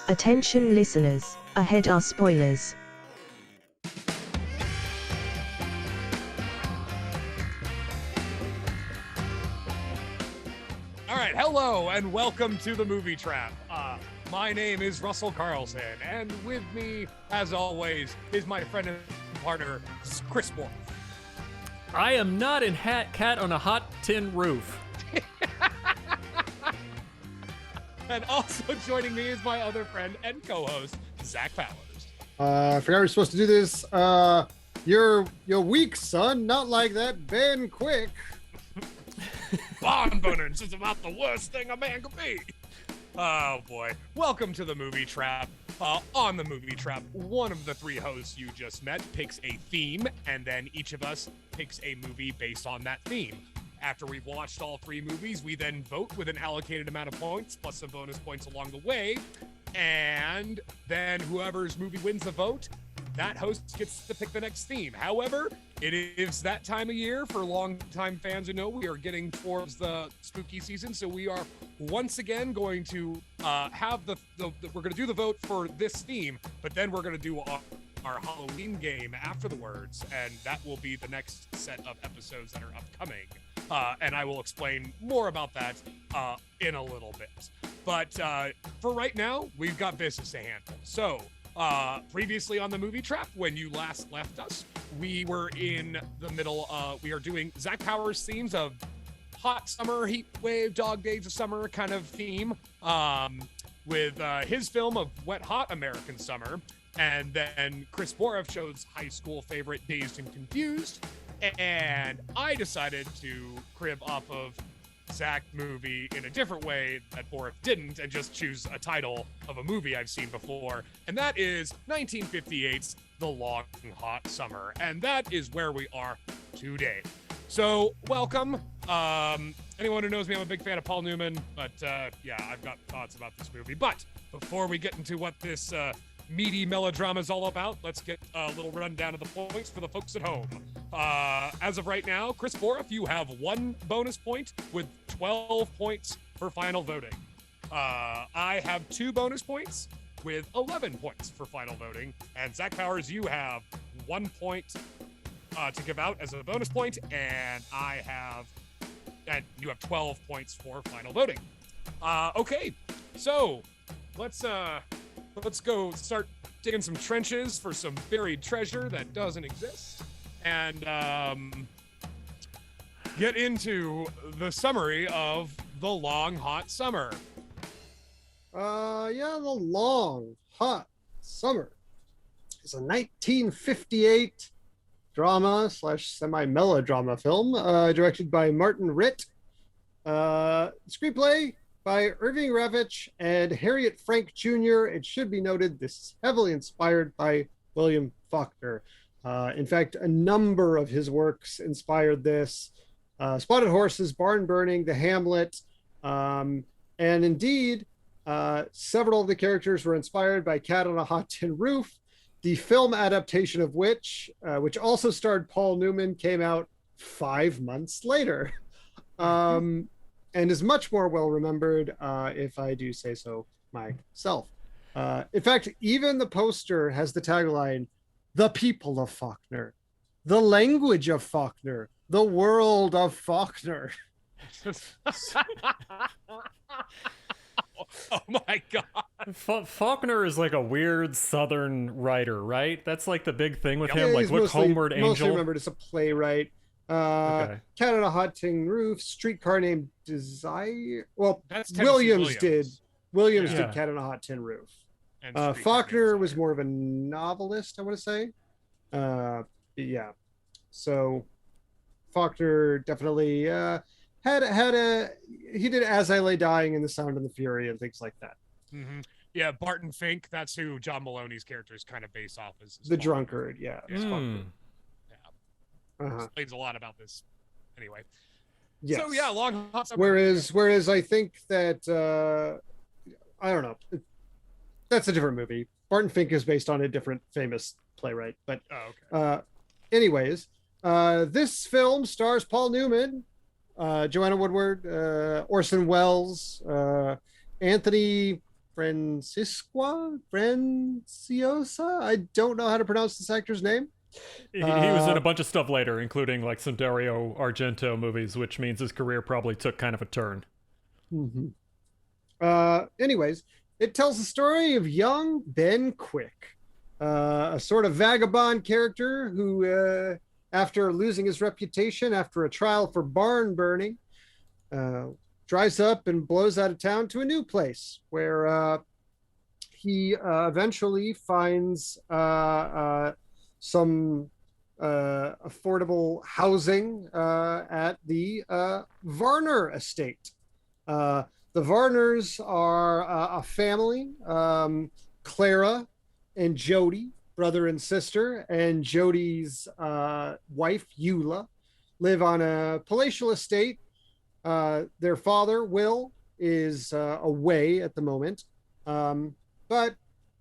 Attention listeners, ahead are spoilers. All right, hello and welcome to the Movie Trap. My name is Russell Carlsen, and with me, as always, is my friend and partner, Chris Moore. I am not in cat on a hot tin roof. And also joining me is my other friend and co-host, Zach Powers. I forgot we were supposed to do this. You're weak, son. Not like that, Ben Quick. Bonboners is about the worst thing a man could be. Oh boy. Welcome to the Movie Trap. On the Movie Trap, one of the three hosts you just met picks a theme, and then each of us picks a movie based on that theme. After we've watched all three movies, we then vote with an allocated amount of points, plus some bonus points along the way. And then whoever's movie wins the vote, that host gets to pick the next theme. However, it is that time of year. For longtime fans who know, we are getting towards the spooky season, so we are once again going to have we're going to do the vote for this theme, but then we're going to do our Halloween game afterwards, and that will be the next set of episodes that are upcoming. And I will explain more about that in a little bit. But for right now, we've got business to handle. So, previously on the Movie Trap, when you last left us, we were in the middle. We are doing Zach Powers themes of hot summer, heat wave, dog days of summer kind of theme, with his film of Wet Hot American Summer. And then Chris Boroff chose high school favorite Dazed and Confused. And I decided to crib off of Zach's movie in a different way that Boroff didn't, and just choose a title of a movie I've seen before. And that is 1958's The Long Hot Summer. And that is where we are today. So, welcome. Anyone who knows me, I'm a big fan of Paul Newman, but yeah, I've got thoughts about this movie. But before we get into what this meaty melodrama is all about, let's get a little rundown of the points for the folks at home. As of right now, Chris Boroff, you have 1 bonus point with 12 points for final voting. I have 2 bonus points with 11 points for final voting. And Zach Powers, you have 1 point to give out as a bonus point, and you have 12 points for final voting. Okay, so let's go start digging some trenches for some buried treasure that doesn't exist, and get into the summary of The Long Hot Summer. The Long Hot Summer is a 1958 drama / semi-melodrama film, directed by Martin Ritt. Screenplay by Irving Ravitch and Harriet Frank Jr. It should be noted this is heavily inspired by William Faulkner. In fact, a number of his works inspired this. Spotted Horses, Barn Burning, The Hamlet, and indeed, several of the characters were inspired by Cat on a Hot Tin Roof, the film adaptation of which also starred Paul Newman, came out 5 months later. And is much more well remembered, if I do say so myself. In fact, even the poster has the tagline, "The people of Faulkner, the language of Faulkner, the world of Faulkner." Oh my God. Faulkner is like a weird Southern writer, right? That's like the big thing with him. Yeah, Like, he's look, mostly, Homeward Angel. Mostly remembered as a playwright. Okay. Cat on a Hot Tin Roof, Streetcar Named Desire. Well, That's Tennessee Williams did Yeah. Cat on a Hot Tin Roof. And Streetcar Faulkner Named was Desire. more of a novelist, I want to say. Yeah. So Faulkner definitely he did As I Lay Dying and The Sound and the Fury and things like that. Mm-hmm. Yeah, Barton Fink, that's who John Maloney's character is kind of based off as. The drunkard, yeah. Yeah. Hmm. Explains a lot about this. Anyway. Yes. So yeah, Long Hot Summer. Whereas I think that I don't know. That's a different movie. Barton Fink is based on a different famous playwright. But anyways, this film stars Paul Newman, Joanna Woodward, Orson Welles, Anthony Franciosa. I don't know how to pronounce this actor's name. He was in a bunch of stuff later, including like some Dario Argento movies, which means his career probably took kind of a turn. Mm-hmm. Anyways, it tells the story of young Ben Quick, a sort of vagabond character who, after losing his reputation after a trial for barn burning, drives up and blows out of town to a new place where he eventually finds some affordable housing at the Varner estate. The Varners are a family, Clara and Jody, brother and sister, and Jody's wife, Eula, live on a palatial estate. Their father, Will, is away at the moment. But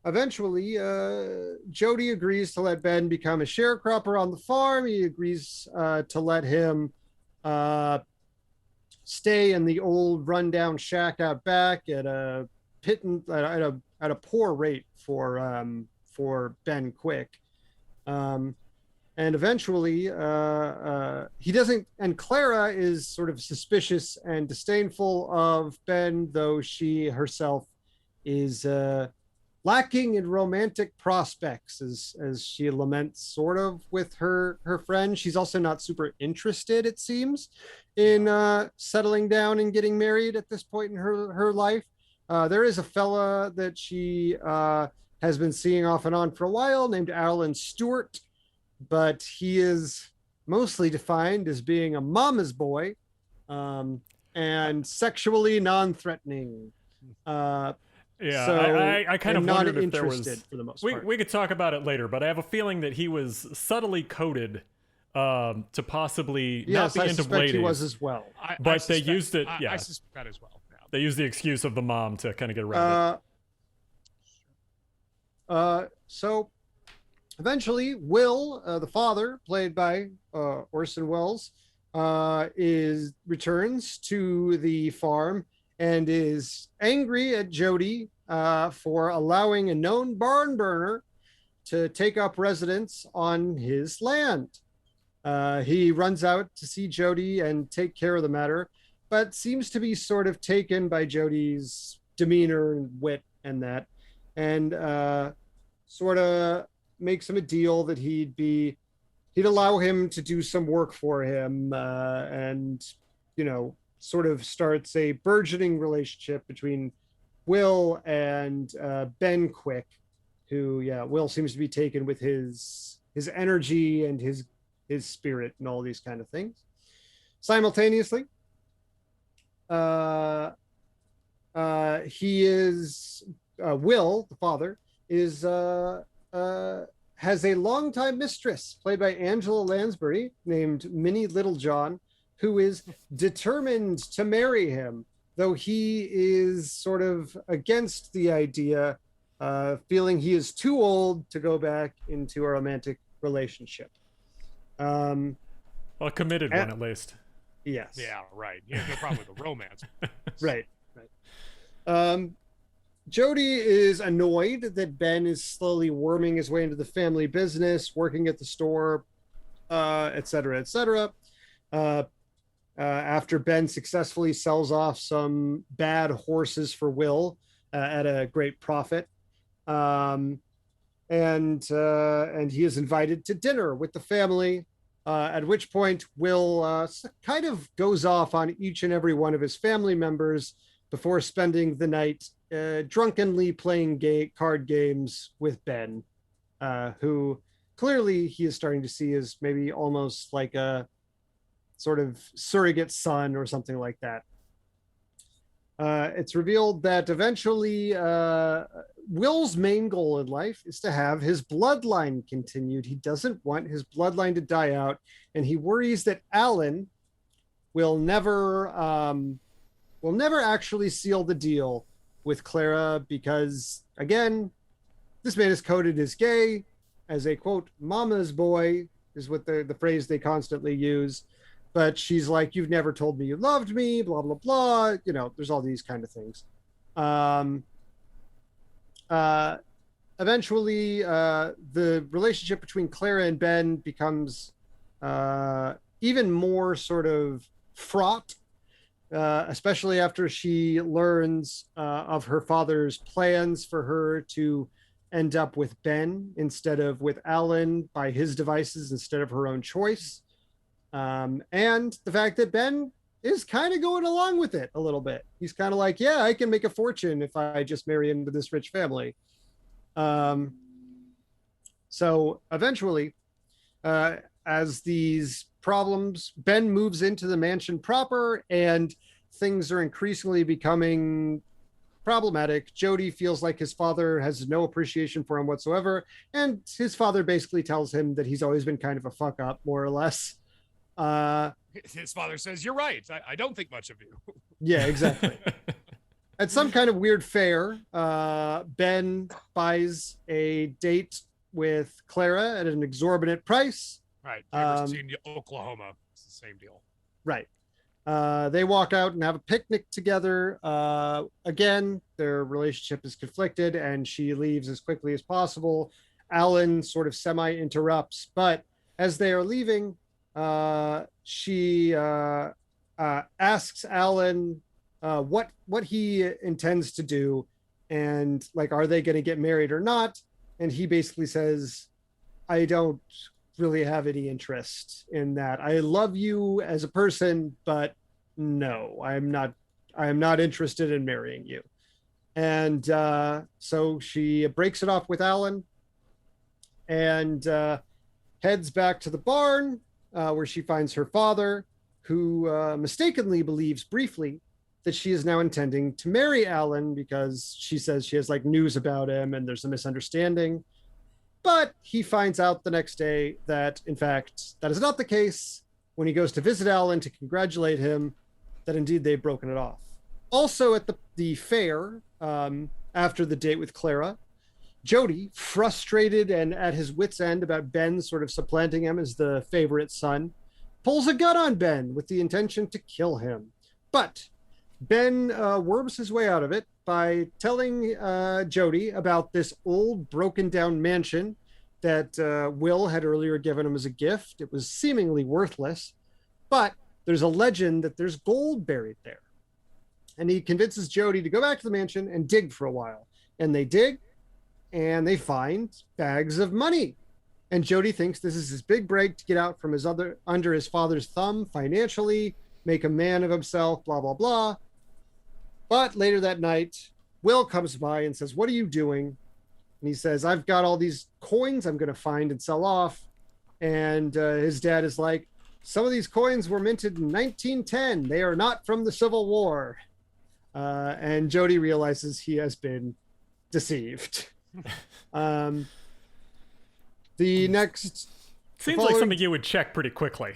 eventually, Jody agrees to let Ben become a sharecropper on the farm. He agrees to let him stay in the old rundown shack out back at a poor rate for Ben Quick. And eventually he doesn't, and Clara is sort of suspicious and disdainful of Ben, though she herself is lacking in romantic prospects, as she laments sort of with her friend. She's also not super interested, it seems, in settling down and getting married at this point in her life. There is a fella that she has been seeing off and on for a while named Alan Stewart, but he is mostly defined as being a mama's boy and sexually non-threatening. Yeah, so I kind of wondered if there was. For the most part. We could talk about it later, but I have a feeling that he was subtly coded to possibly not be into ladies. He was as well. But they used it. Yeah, I suspect that as well. Yeah. They used the excuse of the mom to kind of get around it. So eventually, Will, the father, played by Orson Welles, returns to the farm and is angry at Jody for allowing a known barn burner to take up residence on his land. He runs out to see Jody and take care of the matter, but seems to be sort of taken by Jody's demeanor and wit and that, and sort of makes him a deal that he'd allow him to do some work for him, and sort of starts a burgeoning relationship between Will and Ben Quick, who, Will seems to be taken with his energy and his spirit and all these kind of things. Simultaneously, he is Will, the father, is has a longtime mistress played by Angela Lansbury named Minnie Littlejohn, who is determined to marry him, though he is sort of against the idea, feeling he is too old to go back into a romantic relationship. Well, a committed one at least. Yes. Yeah, right. Yeah, they're probably the romance. Right. Jody is annoyed that Ben is slowly worming his way into the family business, working at the store, et cetera, et cetera. After Ben successfully sells off some bad horses for Will at a great profit. And he is invited to dinner with the family, at which point Will kind of goes off on each and every one of his family members before spending the night drunkenly playing card games with Ben, who clearly he is starting to see as maybe almost like a sort of surrogate son or something like that. It's revealed that eventually Will's main goal in life is to have his bloodline continued. He doesn't want his bloodline to die out, and he worries that Alan will never actually seal the deal with Clara because, again, this man is coded as gay, as a, quote, mama's boy, is what the phrase they constantly use. But she's like, you've never told me you loved me, blah, blah, blah. There's all these kind of things. eventually, the relationship between Clara and Ben becomes even more sort of fraught, especially after she learns of her father's plans for her to end up with Ben instead of with Alan by his devices instead of her own choice. And the fact that Ben is kind of going along with it a little bit. He's kind of like, yeah, I can make a fortune if I just marry into this rich family. So eventually, as these problems, Ben moves into the mansion proper and things are increasingly becoming problematic. Jody feels like his father has no appreciation for him whatsoever. And his father basically tells him that he's always been kind of a fuck up, more or less. His father says, "You're right. I don't think much of you." Yeah, exactly. At some kind of weird fair, Ben buys a date with Clara at an exorbitant price. Right. You ever seen Oklahoma? It's the same deal. Right. They walk out and have a picnic together. Again, their relationship is conflicted and she leaves as quickly as possible. Alan sort of semi-interrupts, but as they are leaving, she asks Alan what he intends to do and like, are they going to get married or not? And he basically says, I don't really have any interest in that. I love you as a person, but no, I am not interested in marrying you. And so she breaks it off with Alan and heads back to the barn where she finds her father, who mistakenly believes briefly that she is now intending to marry Alan because she says she has like news about him and there's a misunderstanding. But he finds out the next day that, in fact, that is not the case when he goes to visit Alan to congratulate him that indeed they've broken it off. Also at the fair, after the date with Clara, Jody, frustrated and at his wit's end about Ben sort of supplanting him as the favorite son, pulls a gun on Ben with the intention to kill him. But Ben worms his way out of it by telling Jody about this old broken down mansion that Will had earlier given him as a gift. It was seemingly worthless, but there's a legend that there's gold buried there. And he convinces Jody to go back to the mansion and dig for a while. And they dig and they find bags of money. And Jody thinks this is his big break to get out from under his father's thumb financially, make a man of himself, blah, blah, blah. But later that night, Will comes by and says, what are you doing? And he says, I've got all these coins I'm going to find and sell off. And his dad is like, some of these coins were minted in 1910. They are not from the Civil War. And Jody realizes he has been deceived. The next... Seems like something you would check pretty quickly.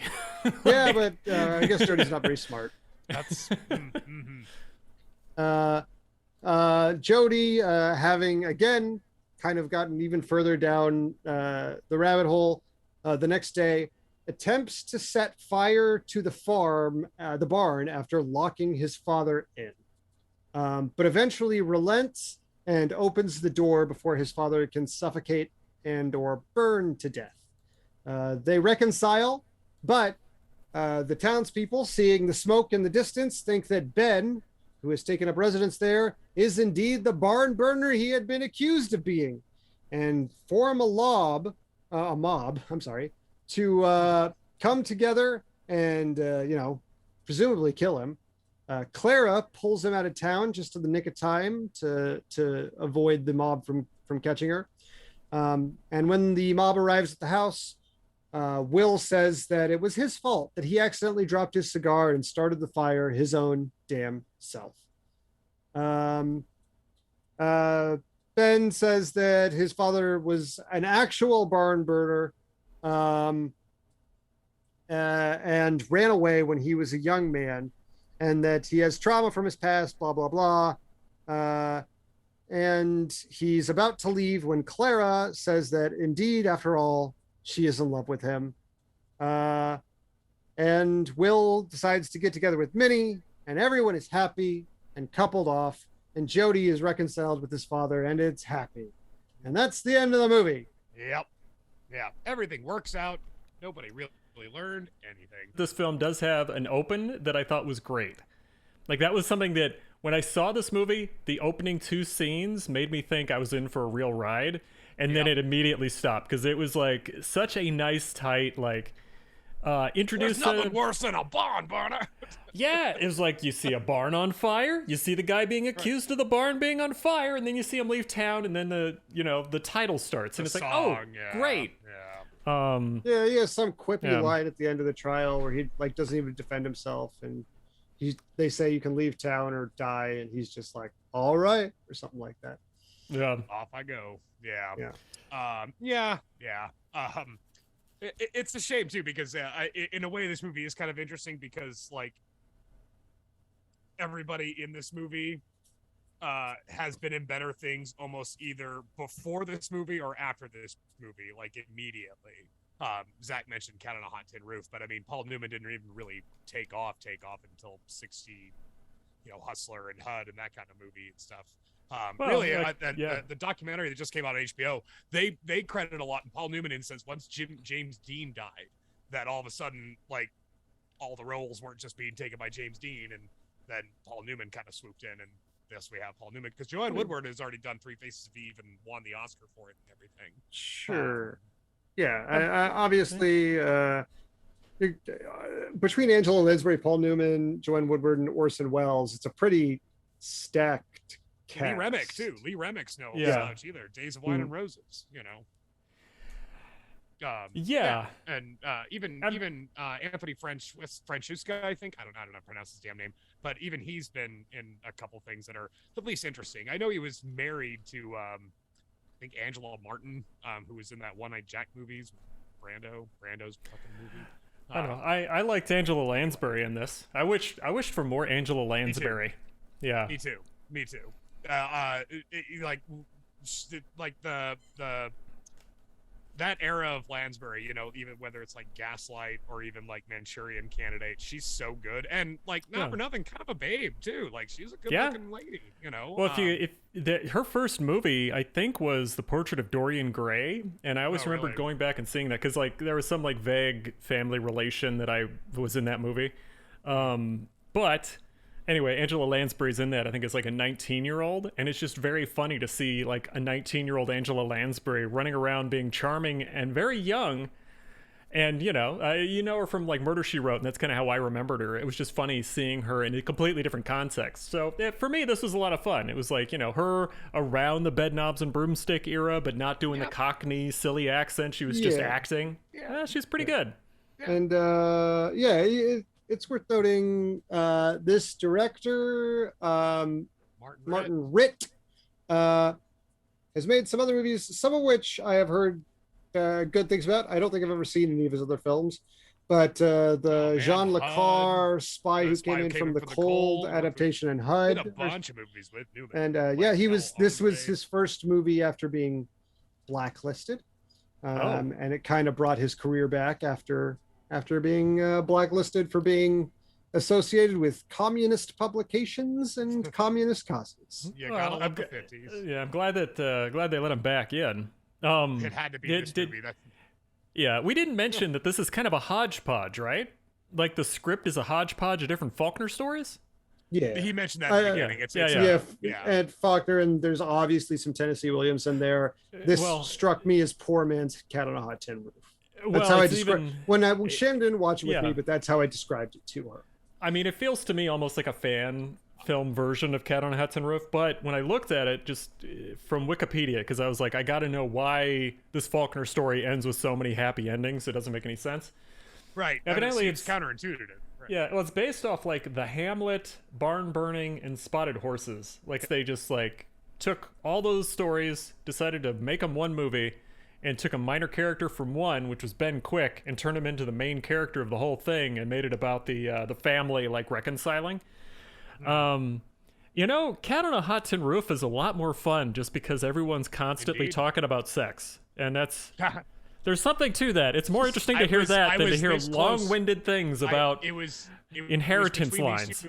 Yeah, but I guess Jody's not very smart. That's... Jody, having again kind of gotten even further down the rabbit hole, the next day attempts to set fire to the barn after locking his father in, but eventually relents and opens the door before his father can suffocate and or burn to death. They reconcile, but the townspeople, seeing the smoke in the distance, think that Ben, who has taken up residence there, is indeed the barn burner he had been accused of being, and form a mob, to come together and, presumably kill him. Clara pulls him out of town just in the nick of time to avoid the mob from catching her. And when the mob arrives at the house, Will says that it was his fault, that he accidentally dropped his cigar and started the fire his own damn self. Ben says that his father was an actual barn burner and ran away when he was a young man, and that he has trauma from his past, blah, blah, blah. And he's about to leave when Clara says that indeed, after all, she is in love with him. And Will decides to get together with Minnie, and everyone is happy and coupled off. and Jody is reconciled with his father, and it's happy. And that's the end of the movie. Yep. Yeah. Everything works out. Nobody really learned anything. This film does have an open that I thought was great. Like, that was something that when I saw this movie, the opening 2 scenes made me think I was in for a real ride, and then it immediately stopped because it was like such a nice, tight, like, introduce. There's nothing worse than a barn burner. Yeah, it was like you see a barn on fire, you see the guy being accused of the barn being on fire, and then you see him leave town, and then the title starts, and it's like, oh, great. Yeah, he has some quippy line at the end of the trial where he like doesn't even defend himself, and they say you can leave town or die, and he's just like, all right, or something like that. Yeah, off I go. Yeah. It's a shame too because in a way this movie is kind of interesting because like everybody in this movie has been in better things almost either before this movie or after this movie, like immediately. Zach mentioned Cat on a Hot Tin Roof, but I mean Paul Newman didn't even really take off until 60, Hustler and HUD and that kind of movie and stuff. The documentary that just came out on HBO, they credit a lot in Paul Newman in the sense once James Dean died, that all of a sudden like all the roles weren't just being taken by James Dean, and then Paul Newman kind of swooped in, and thus we have Paul Newman because Joanne Woodward has already done Three Faces of Eve and won the Oscar for it and everything. Sure. I obviously between Angela Lansbury, Paul Newman, Joanne Woodward, and Orson Welles, it's a pretty stacked cast. Lee Remick too. Lee Remick's no slouch either. Days of Wine and Roses, and even Anthony Francesca, I think I don't know how to pronounce his damn name, but even he's been in a couple things that are at least interesting. I know he was married to I think Angela Martin, who was in that One Eyed Jack movies, Brando's fucking movie. I don't know. I liked Angela Lansbury in this. I wished for more Angela Lansbury. Me too. Like the that era of Lansbury, even whether it's like Gaslight or even like Manchurian Candidate, she's so good, and like not for nothing, kind of a babe too. Like she's a good-looking lady, Well, her first movie, I think, was The Portrait of Dorian Gray, and I always remembered going back and seeing that because like there was some like vague family relation that I was in that movie, but. Anyway, Angela Lansbury's in that. I think it's like a 19-year-old, and it's just very funny to see like a 19-year-old Angela Lansbury running around being charming and very young. And you know her from like Murder, She Wrote, and that's kind of how I remembered her. It was just funny seeing her in a completely different context. So for me, this was a lot of fun. It was like her around the Bedknobs and Broomstick era, but not doing the Cockney silly accent. She was just acting. Yeah, she's pretty good. And it's worth noting this director, Martin Ritt, has made some other movies, some of which I have heard good things about. I don't think I've ever seen any of his other films, but Jean Le Carre, Spy Who Came In From the Cold adaptation, and HUD. Did a bunch of movies with Newman. And this was his first movie after being blacklisted, and it kind of brought his career back after being blacklisted for being associated with communist publications and communist causes. Yeah, gotta love the 50s. Yeah, I'm glad they let him back in. It had to be this movie. Yeah, we didn't mention that this is kind of a hodgepodge, right? Like the script is a hodgepodge of different Faulkner stories. Yeah, he mentioned that at the beginning. And Faulkner, and there's obviously some Tennessee Williams in there. This struck me as poor man's Cat on a Hot Tin Roof. That's how I described when Shannon didn't watch it with me, but that's how I described it to her. I mean, it feels to me almost like a fan film version of Cat on a Hot Tin Roof, but when I looked at it just from Wikipedia, because I was like, I got to know why this Faulkner story ends with so many happy endings. It doesn't make any sense. Right. Evidently, it's counterintuitive. Right. Yeah, well, it's based off like the Hamlet, barn burning, and spotted horses. Like they just like took all those stories, decided to make them one movie, and took a minor character from one, which was Ben Quick, and turned him into the main character of the whole thing, and made it about the family like reconciling. Cat on a Hot Tin Roof is a lot more fun just because everyone's constantly talking about sex, and that's there's something to that. It's more interesting to hear long-winded things about inheritance lines.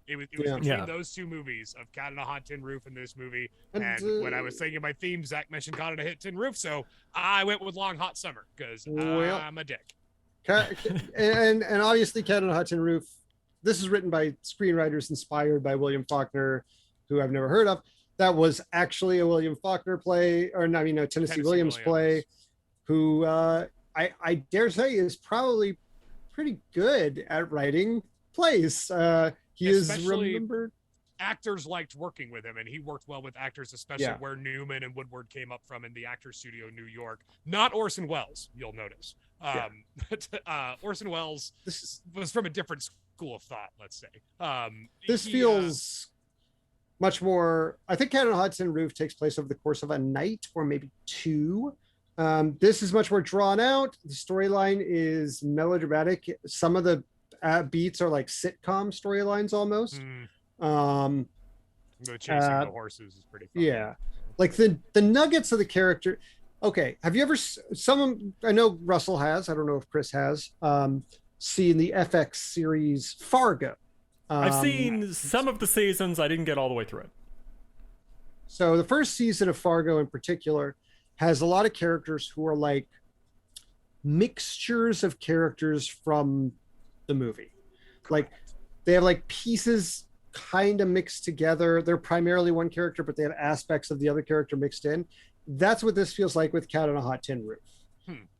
It was Yeah. between Yeah. those two movies of Cat on a Hot Tin Roof and this movie. And, And when I was thinking my theme, Zach mentioned Cat on a Hit Tin Roof, so I went with Long Hot Summer because Well, I'm a dick. and obviously Cat on a Hudson Roof. This is written by screenwriters inspired by William Faulkner, who I've never heard of. That was actually a William Faulkner play, or not, Tennessee Williams play, who I dare say is probably pretty good at writing plays. He is remembered. Actors liked working with him, and he worked well with actors, especially where Newman and Woodward came up from in the Actors Studio in New York. Not Orson Welles, you'll notice. But Orson Welles was from a different school of thought, let's say. This feels much more. I think Cat on a Hudson Roof takes place over the course of a night or maybe two. This is much more drawn out. The storyline is melodramatic. Some of the beats are like sitcom storylines almost. The chasing the horses is pretty fun. Yeah, like the nuggets of the character. Okay, have you ever I know Russell has, I don't know if Chris has, seen the FX series Fargo? I've seen some of the seasons. I didn't get all the way through it. So the first season of Fargo in particular has a lot of characters who are like mixtures of characters from the movie. Like they have like pieces kind of mixed together. They're primarily one character, but they have aspects of the other character mixed in. That's what this feels like with Cat on a Hot Tin Roof.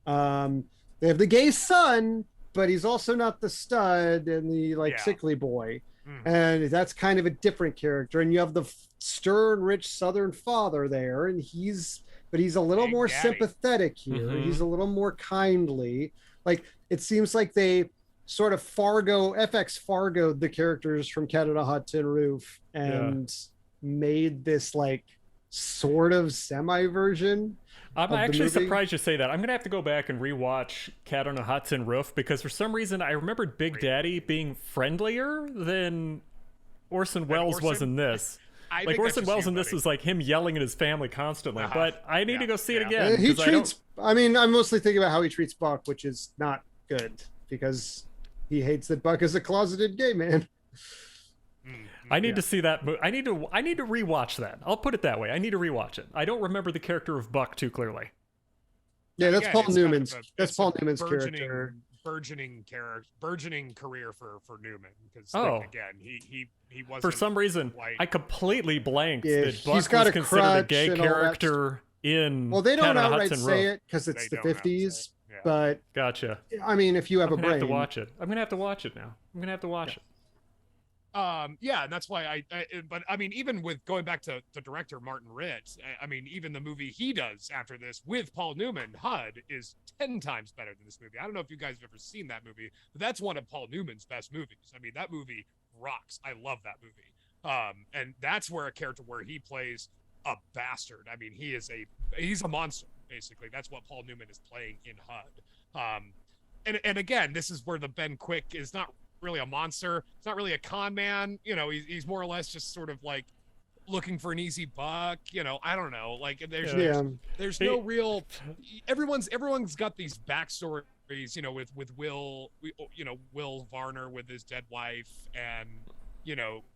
They have the gay son, but he's also not the stud and the sickly boy. And that's kind of a different character. And you have the stern, rich Southern father there, and he's a little more sympathetic here. He's a little more kindly. Like it seems like they sort of FX Fargo the characters from Cat on a Hot Tin Roof and made this like sort of semi version. I'm actually surprised you say that. I'm gonna have to go back and rewatch Cat on a Hot Tin Roof because for some reason I remembered Big Daddy being friendlier than Orson Welles was in this. Like Orson Welles in this was like him yelling at his family constantly. But I need to go see it again. He treats. I'm mostly thinking about how he treats Buck, which is not good because he hates that Buck is a closeted gay man. I need to see that. I need to rewatch that. I'll put it that way. I need to rewatch it. I don't remember the character of Buck too clearly. Yeah, that's Paul Newman's. That's Paul Newman's character. Burgeoning career for Newman because again he wasn't. For some reason, I completely blanked that Buck he's got was considered a gay character in. Well, they don't Cat on a outright Hudson say Roof. it because it's the 50s. But gotcha. I mean, if you have a brain, I'm gonna have to watch it. I'm gonna have to watch it now. I'm gonna have to watch it. And that's why but I mean, even with going back to the director Martin Ritt, I mean, even the movie he does after this with Paul Newman, HUD, is 10 times better than this movie. I don't know if you guys have ever seen that movie, but that's one of Paul Newman's best movies. I mean, that movie rocks. I love that movie. And that's where a character where he plays a bastard. I mean, he's a monster, basically. That's what Paul Newman is playing in HUD. And again, this is where the Ben Quick is not really a monster. It's not really a con man. He's more or less just sort of like looking for an easy buck. I don't know. Like there's no real. Everyone's got these backstories. With Will. Will Varner with his dead wife, and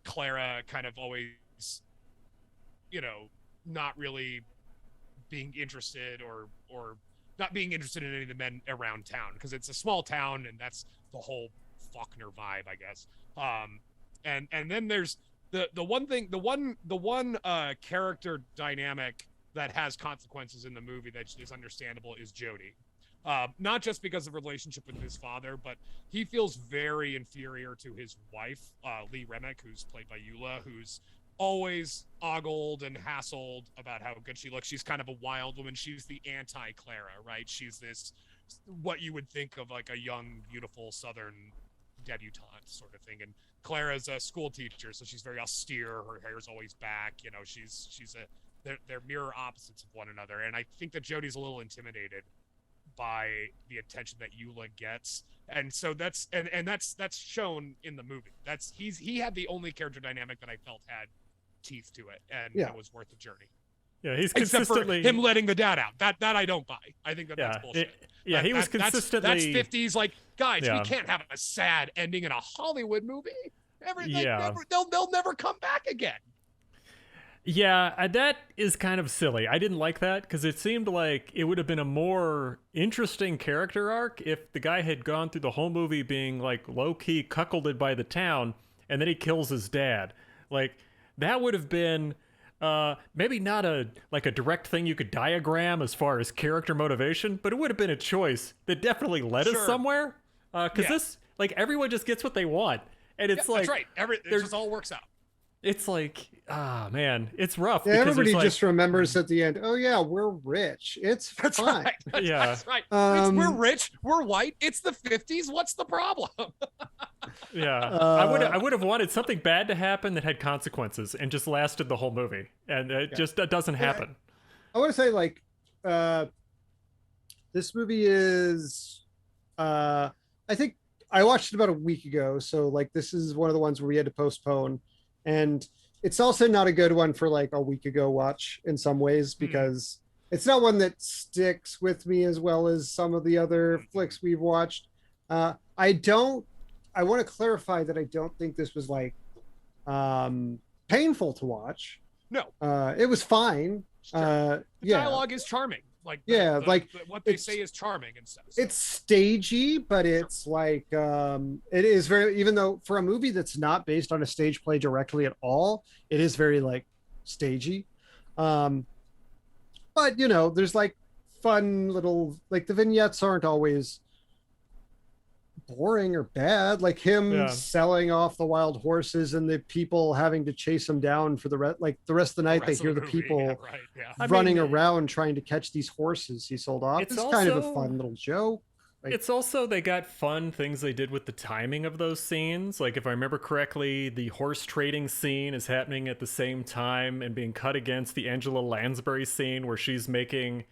Clara kind of always, not really being interested or not being interested in any of the men around town because it's a small town and that's the whole Faulkner vibe, I guess. And then there's the one character dynamic that has consequences in the movie that is understandable is Jody. Not just because of relationship with his father, but he feels very inferior to his wife, Lee Remick, who's played by Eula, who's always ogled and hassled about how good she looks. She's kind of a wild woman. She's the anti-Clara, right? She's this, what you would think of like a young, beautiful Southern debutante sort of thing. And Clara's a school teacher, so she's very austere. Her hair's always back. They're mirror opposites of one another. And I think that Jodie's a little intimidated by the attention that Eula gets. And so that's shown in the movie. He had the only character dynamic that I felt had teeth to it, and it was worth the journey. Yeah, he's consistently except for him letting the dad out. That I don't buy. I think that's bullshit. He was consistently. That's 50s. Like, guys, we can't have a sad ending in a Hollywood movie. Yeah. They'll never come back again. Yeah, that is kind of silly. I didn't like that because it seemed like it would have been a more interesting character arc if the guy had gone through the whole movie being like low-key cuckolded by the town and then he kills his dad. Like that would have been maybe not a direct thing you could diagram as far as character motivation, but it would have been a choice that definitely led us somewhere. Because this, like, everyone just gets what they want, and it's like that's right. It just all works out. It's like, man, it's rough. Yeah, because everybody it's just remembers at the end, oh yeah, we're rich. It's That's fine. right. That's right. We're rich. We're white. It's the 50s. What's the problem? Yeah, I would have wanted something bad to happen that had consequences and just lasted the whole movie, and it just doesn't happen. I want to say like this movie is I think I watched it about a week ago, so like this is one of the ones where we had to postpone, and it's also not a good one for like a week ago watch in some ways because it's not one that sticks with me as well as some of the other flicks we've watched. I want to clarify that I don't think this was like painful to watch. No. It was fine. The dialogue is charming. Like what they say is charming and stuff. So. It's stagey, but it's like it is very, even though for a movie that's not based on a stage play directly at all, it is very like stagey. But you know, there's like fun little, like the vignettes aren't always boring or bad, like him selling off the wild horses and the people having to chase him down for the rest of the night. They hear the people running around trying to catch these horses he sold off. It's also kind of a fun little joke. Like, it's also, they got fun things they did with the timing of those scenes. Like if I remember correctly, the horse trading scene is happening at the same time and being cut against the Angela Lansbury scene where she's making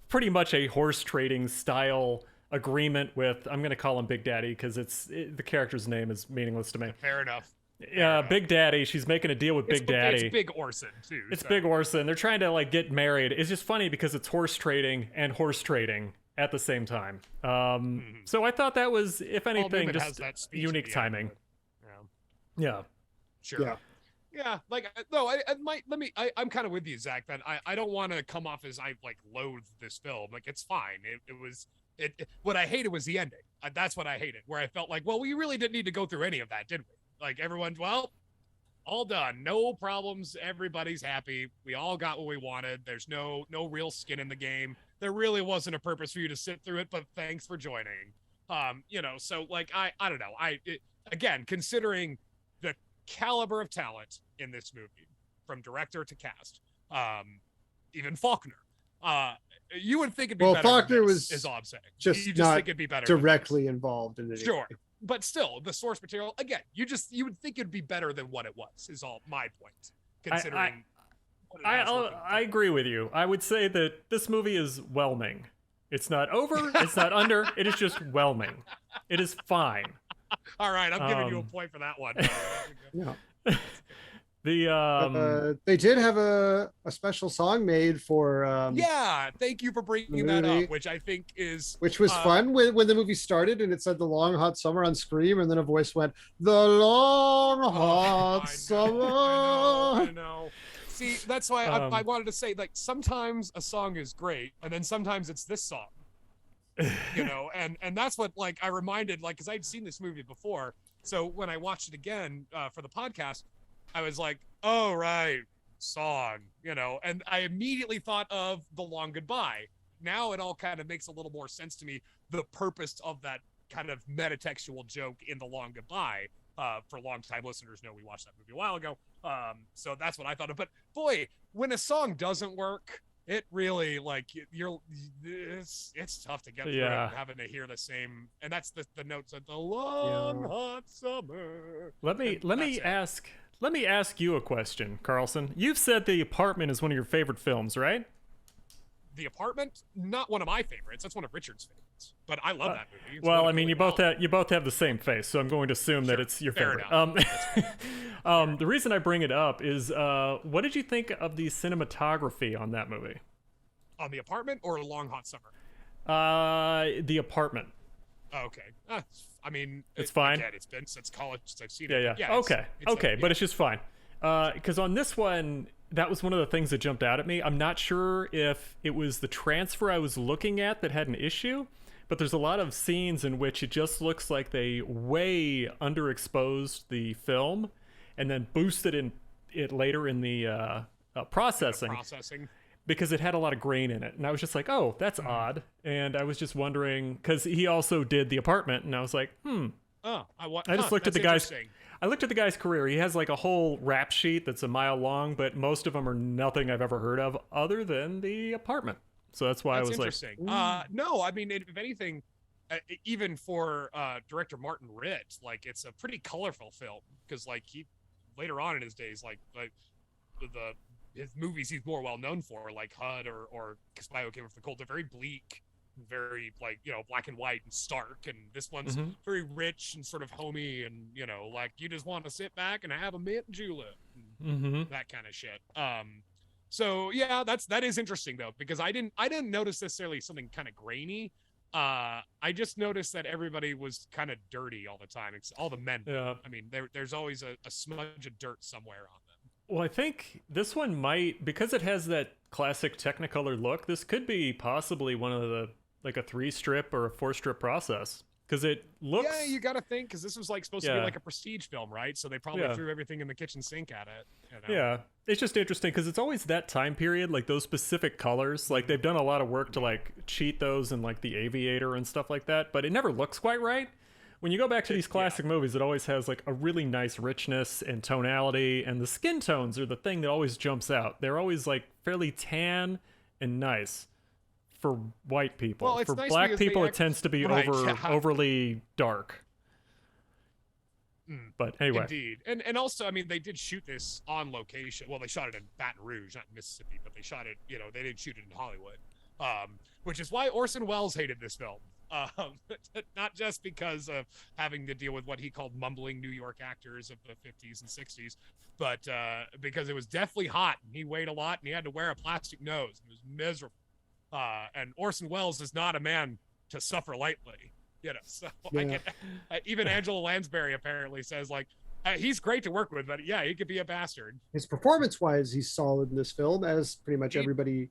pretty much a horse trading style agreement with, I'm going to call him Big Daddy because the character's name is meaningless to me. Fair enough. Yeah, Big Daddy. She's making a deal with Big Daddy. It's Big Orson too. It's Big Orson. They're trying to like get married. It's just funny because it's horse trading and horse trading at the same time. So I thought that was, if anything, just unique timing. Yeah. Sure. Yeah, like no, I'm kind of with you, Zach. That I don't want to come off as I like loathe this film. Like it's fine. What I hated was the ending. That's what I hated. Where I felt like, well, we really didn't need to go through any of that, did we? Like everyone, well, all done, no problems. Everybody's happy. We all got what we wanted. There's no real skin in the game. There really wasn't a purpose for you to sit through it, but thanks for joining. So like I don't know. Again, considering the caliber of talent in this movie, from director to cast, even Faulkner, you would think it'd be better. Faulkner is all I'm saying. Just you not think it'd be better directly involved in it. Sure, but still, the source material again. You would think it'd be better than what it was. Is all my point. Considering, I agree with you. I would say that this movie is whelming. It's not over. It's not under. It is just whelming. It is fine. All right, I'm giving you a point for that one. Yeah. They did have a special song made for thank you for bringing that up, which I think is fun when the movie started and it said the long hot summer on Scream and then a voice went the long hot summer. I know. See, that's why I wanted to say, like, sometimes a song is great and then sometimes it's this song, and that's what, like, I reminded, like, because I'd seen this movie before, so when I watched it again for the podcast, I was like, oh, right, song, and I immediately thought of The Long Goodbye. Now it all kind of makes a little more sense to me, the purpose of that kind of metatextual joke in The Long Goodbye. For long-time listeners know we watched that movie a while ago. So that's what I thought of. But boy, when a song doesn't work, it really, like, it's tough to get through it, having to hear the same, and that's the notes of the long hot summer. Let me ask you a question, Carlsen. You've said The Apartment is one of your favorite films, right? The Apartment, not one of my favorites. That's one of Richard's favorites. But I love that movie. It's well, I mean, you both have the same face, so I'm going to assume that it's your favorite. The reason I bring it up is, what did you think of the cinematography on that movie? On The Apartment or Long Hot Summer? The Apartment. Okay. I mean, It's fine. Again, it's been since college since I've seen Yeah, it. yeah. Okay, okay, yeah. but it's just fine. Because on this one, that was one of the things that jumped out at me. I'm not sure if it was the transfer I was looking at that had an issue, but there's a lot of scenes in which it just looks like they way underexposed the film and then boosted it later in the processing. Because it had a lot of grain in it. And I was just like, oh, that's odd. And I was just wondering, because he also did The Apartment, and I was like, I just looked at the guy's. I looked at the guy's career. He has like a whole rap sheet that's a mile long, but most of them are nothing I've ever heard of other than The Apartment. So that's why I was interesting. No, I mean, if anything, even for director Martin Ritt, like it's a pretty colorful film because like he later on in his days, like his movies he's more well known for, like HUD or Spy Who Came from the Cold, they're very bleak, very like, you know, black and white and stark, and this one's very rich and sort of homey, and you know, like you just want to sit back and have a mint julep, that kind of shit. So yeah, that is interesting though, because I didn't notice necessarily something kind of grainy. I just noticed that everybody was kind of dirty all the time. It's all the men. Yeah. I mean, there's always a smudge of dirt somewhere on them. Well, I think this one might, because it has that classic Technicolor look, this could be possibly one of the, like a 3-strip or a 4-strip process. Because it looks... Yeah, you got to think, because this was like supposed to be like a prestige film, right? So they probably threw everything in the kitchen sink at it. You know? Yeah, it's just interesting, because it's always that time period, like those specific colors. Like they've done a lot of work to like cheat those in like The Aviator and stuff like that, but it never looks quite right. When you go back to these classic movies, it always has like a really nice richness and tonality, and the skin tones are the thing that always jumps out. They're always like fairly tan and nice for white people. Well, it's for nice black people, it tends to be overly dark. But anyway. Indeed. And also, I mean, they did shoot this on location. Well, they shot it in Baton Rouge, not Mississippi, but they shot it, you know, they didn't shoot it in Hollywood. Which is why Orson Welles hated this film. Not just because of having to deal with what he called mumbling New York actors of the 50s and 60s, but because it was deathly hot and he weighed a lot and he had to wear a plastic nose. It was miserable. And Orson Welles is not a man to suffer lightly, you know. So even Angela Lansbury apparently says like he's great to work with, but yeah, he could be a bastard. His performance-wise, he's solid in this film, as pretty much everybody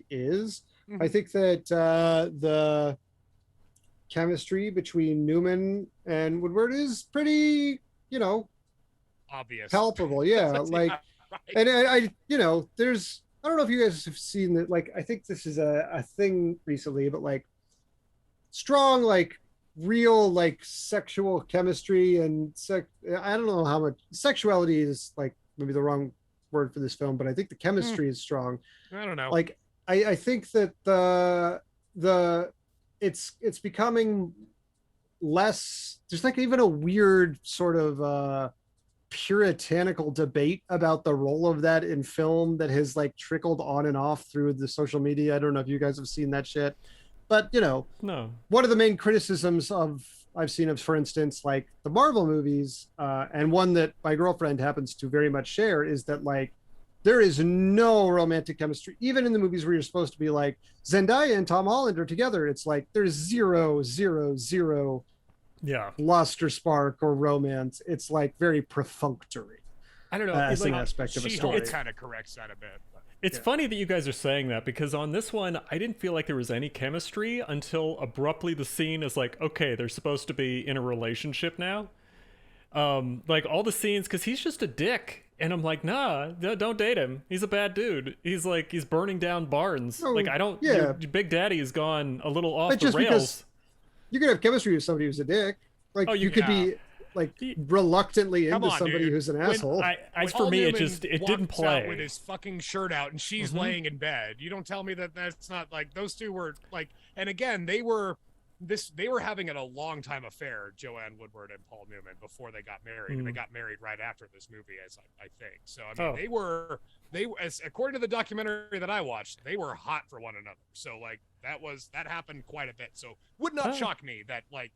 is. I think that the chemistry between Newman and Woodward is pretty, you know, obvious, palpable. Yeah, like, right. And I, you know, there's, I don't know if you guys have seen that. Like, I think this is a thing recently, but like, strong, like, real, like, sexual chemistry and I don't know how much sexuality is like maybe the wrong word for this film, but I think the chemistry is strong. I don't know. Like, I think that it's becoming less. There's like even a weird sort of puritanical debate about the role of that in film that has like trickled on and off through the social media. I don't know if you guys have seen that shit, but you know, no. One of the main criticisms I've seen of, for instance, like the Marvel movies, and one that my girlfriend happens to very much share, is that like there is no romantic chemistry, even in the movies where you're supposed to be like Zendaya and Tom Holland are together. It's like there's zero lust or spark or romance. It's like very perfunctory. I don't know. As like, an aspect of a story. It kind of corrects that a bit. It's funny that you guys are saying that, because on this one, I didn't feel like there was any chemistry until abruptly the scene is like, okay, they're supposed to be in a relationship now. Like all the scenes, because he's just a dick. And I'm like, nah, don't date him. He's a bad dude. He's like, he's burning down barns. Oh, like, I don't, your Big Daddy has gone a little off the rails. Because you could have chemistry with somebody who's a dick. Like, you could be like reluctantly into somebody who's an asshole. For me, it didn't play. With his fucking shirt out and she's laying in bed. You don't tell me that's not like, those two were like, and again, they were having a long time affair, Joanne Woodward and Paul Newman, before they got married. And they got married right after this movie, as I think. So I mean, they were, as according to the documentary that I watched, they were hot for one another. So like that happened quite a bit. So would not shock me that like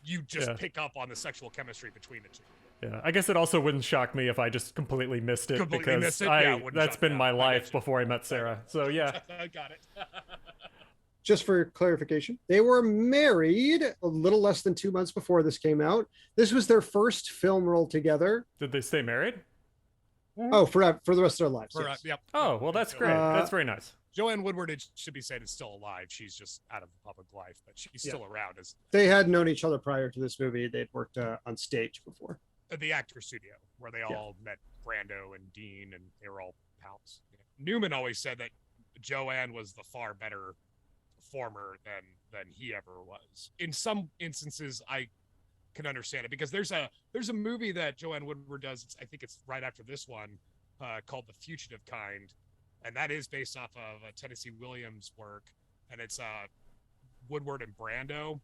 you just pick up on the sexual chemistry between the two. Yeah, I guess it also wouldn't shock me if I just completely missed it, because that's been my life before I met Sarah. So yeah. I got it. just for clarification, they were married a little less than 2 months before this came out. This was their first film role together. Did they stay married? Oh, for the rest of their lives. Yes. Yep. Oh, well, that's great. That's very nice. Joanne Woodward, it should be said, is still alive. She's just out of public life, but she's still around. As they had known each other prior to this movie. They'd worked on stage before. At the Actor Studio, where they all met Brando and Dean, and they were all pals. Newman always said that Joanne was the far better performer than he ever was. In some instances, I can understand it, because there's a movie that Joanne Woodward does. I think it's right after this one, called The Fugitive Kind, and that is based off of Tennessee Williams' work, and it's Woodward and Brando,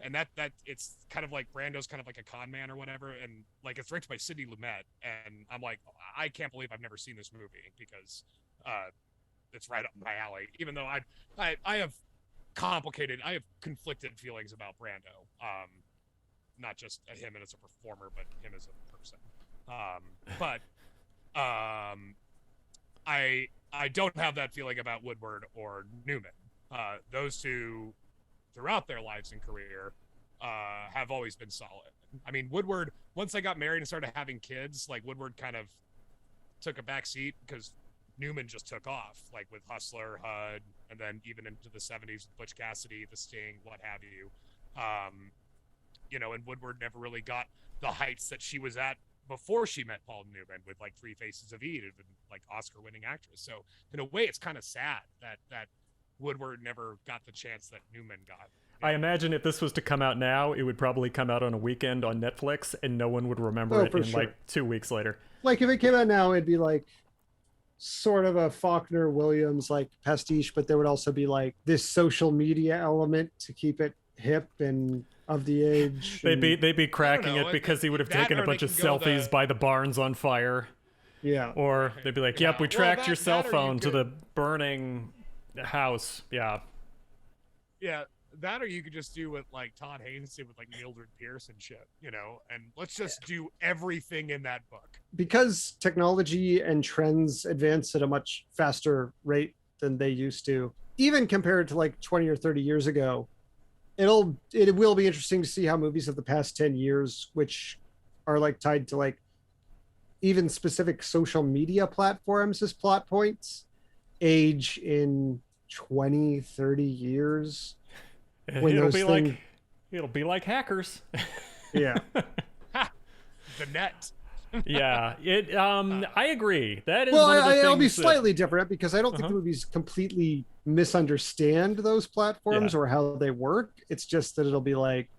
and that it's kind of like Brando's kind of like a con man or whatever, and like it's directed by Sidney Lumet, and I'm like, I can't believe I've never seen this movie, because it's right up my alley. Even though I have conflicted feelings about Brando, not just him as a performer, but him as a person. I don't have that feeling about Woodward or Newman. Those two, throughout their lives and career, have always been solid. I mean, Woodward, once they got married and started having kids, like Woodward kind of took a back seat, because Newman just took off, like with Hustler, HUD, and then even into the 70s with Butch Cassidy, The Sting, what have you. And Woodward never really got the heights that she was at before she met Paul Newman, with like Three Faces of Eve, and like Oscar-winning actress. So in a way, it's kind of sad that Woodward never got the chance that Newman got. I imagine if this was to come out now, it would probably come out on a weekend on Netflix, and no one would remember it in like 2 weeks later. Like if it came out now, it'd be like sort of a Faulkner Williams like pastiche, but there would also be like this social media element to keep it hip and of the age. They'd be cracking it because he would have taken a bunch of selfies by the barns on fire. Yeah. Or they'd be like, "Yep, we tracked your cell phone to the burning house." Yeah. Yeah. That, or you could just do what like Todd Haynes did with like Mildred Pierce and shit, and let's just do everything in that book. Because technology and trends advance at a much faster rate than they used to, even compared to like 20 or 30 years ago, it will be interesting to see how movies of the past 10 years, which are like tied to like even specific social media platforms as plot points, age in 20, 30 years. It'll be like Hackers. Yeah. The net. Yeah. I agree. That is it'll be slightly different, because I don't think the movies completely misunderstand those platforms or how they work. It's just that it'll be like,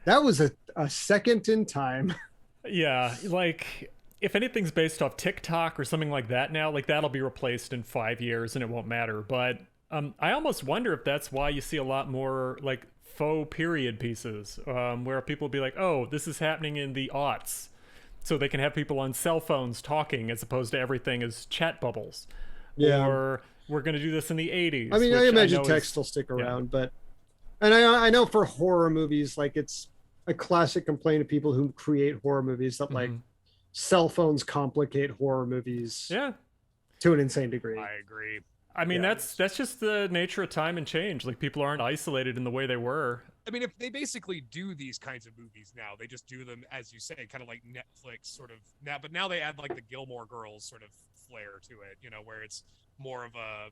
that was a second in time. Yeah. Like, if anything's based off TikTok or something like that now, like that'll be replaced in 5 years and it won't matter. But I almost wonder if that's why you see a lot more like faux period pieces, where people will be like, "Oh, this is happening in the aughts," so they can have people on cell phones talking as opposed to everything as chat bubbles. Yeah. Or we're going to do this in the 80s. I mean, I imagine text will stick around, but I know for horror movies, like it's a classic complaint of people who create horror movies that like cell phones complicate horror movies. Yeah. To an insane degree. I agree. I mean, that's just the nature of time and change. Like, people aren't isolated in the way they were. I mean, if they basically do these kinds of movies now, they just do them, as you say, kind of like Netflix sort of now, but now they add like the Gilmore Girls sort of flair to it, where it's more of a,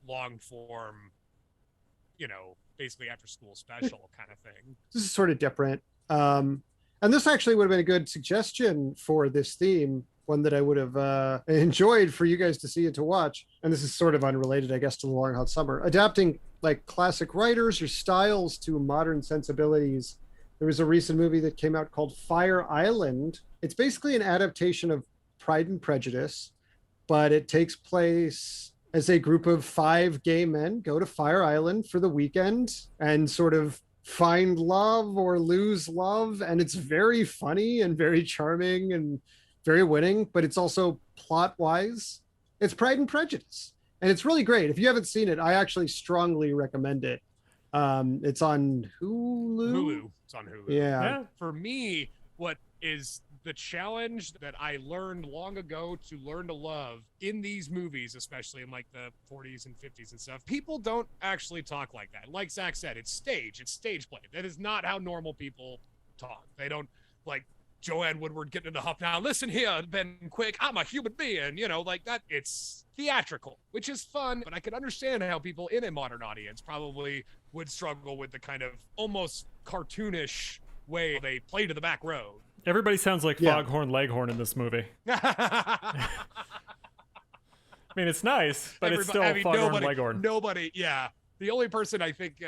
long form, basically after school special kind of thing. This is sort of different. And this actually would have been a good suggestion for this theme, one that I would have enjoyed for you guys to see and to watch. And this is sort of unrelated, I guess, to The Long Hot Summer. Adapting like classic writers or styles to modern sensibilities. There was a recent movie that came out called Fire Island. It's basically an adaptation of Pride and Prejudice, but it takes place as a group of 5 gay men go to Fire Island for the weekend and sort of find love or lose love. And it's very funny and very charming and very winning, but it's also plot wise. It's Pride and Prejudice, and it's really great. If you haven't seen it, I actually strongly recommend it. It's on Hulu. It's on Hulu. Yeah. For me, what is the challenge that I learned long ago to learn to love in these movies, especially in like the 40s and 50s and stuff. People don't actually talk like that. Like Zach said, it's stage play. That is not how normal people talk. They don't like Joanne Woodward getting in the huff. Now, listen here, Ben Quick, I'm a human being, like that. It's theatrical, which is fun, but I can understand how people in a modern audience probably would struggle with the kind of almost cartoonish way they play to the back row. Everybody sounds like Foghorn Leghorn in this movie. I mean, it's nice, but it's still Foghorn Leghorn. Nobody, yeah. The only person I think,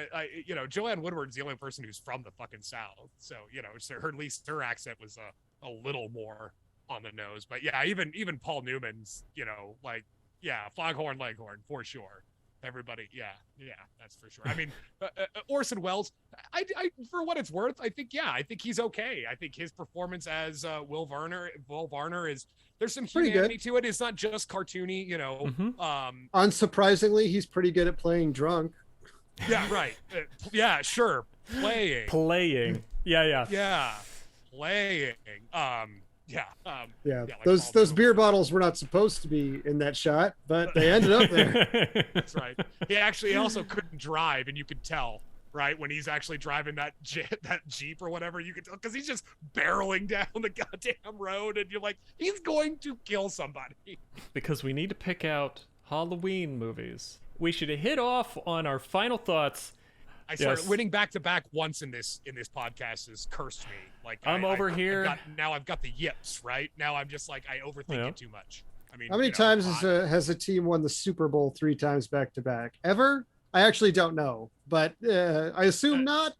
Joanne Woodward's the only person who's from the fucking South. So, so at least her accent was a little more on the nose. But yeah, even Paul Newman's, Foghorn Leghorn for sure. Everybody, yeah, that's for sure. I mean, Orson Welles, I for what it's worth, I think he's okay. I think his performance as Will Varner is, there's some humanity to it. It's not just cartoony, Unsurprisingly, he's pretty good at playing drunk. Yeah, right. Yeah, sure. Playing. Yeah. Playing. Like those beer bottles were not supposed to be in that shot, but they ended up there. That's right. He also couldn't drive, and you could tell, right, when he's actually driving that Jeep or whatever, you could tell, because he's just barreling down the goddamn road, and you're like, he's going to kill somebody. Because we need to pick out Halloween movies. We should hit off on our final thoughts. I swear, winning back-to-back once in this podcast has cursed me. Like I'm over here. Now I've got the yips, right? Now I'm just like, I overthink it too much. I mean, how many times has a team won the Super Bowl 3 times back-to-back? Ever? I actually don't know, but I assume not.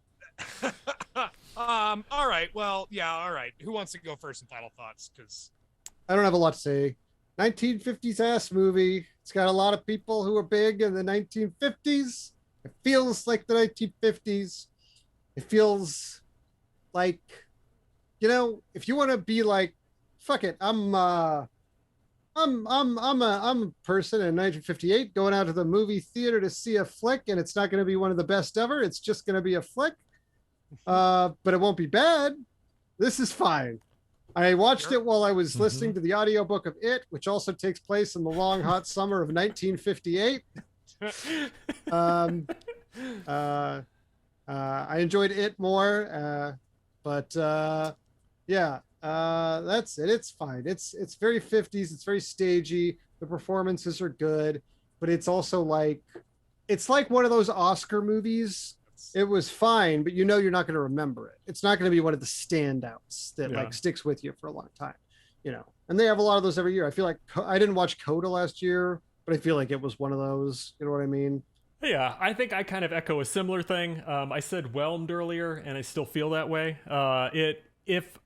All right. Well, yeah. All right. Who wants to go first in final thoughts? Because I don't have a lot to say. 1950s ass movie. It's got a lot of people who were big in the 1950s. It feels like the 1950s. It feels like, if you want to be like, fuck it, I'm a person in 1958 going out to the movie theater to see a flick, and it's not going to be one of the best ever. It's just going to be a flick, but it won't be bad. This is fine. I watched it while I was listening to the audiobook of It, which also takes place in the long, hot summer of 1958. I enjoyed It more, but that's it. It's fine. It's very 50s. It's very stagey. The performances are good, but it's also like, it's like one of those Oscar movies. It was fine, but you're not going to remember it. It's not going to be one of the standouts that sticks with you for a long time, and they have a lot of those every year. I feel like I didn't watch Coda last year, but I feel like it was one of those, you know what I mean? Yeah, I think I kind of echo a similar thing. I said whelmed earlier, and I still feel that way. If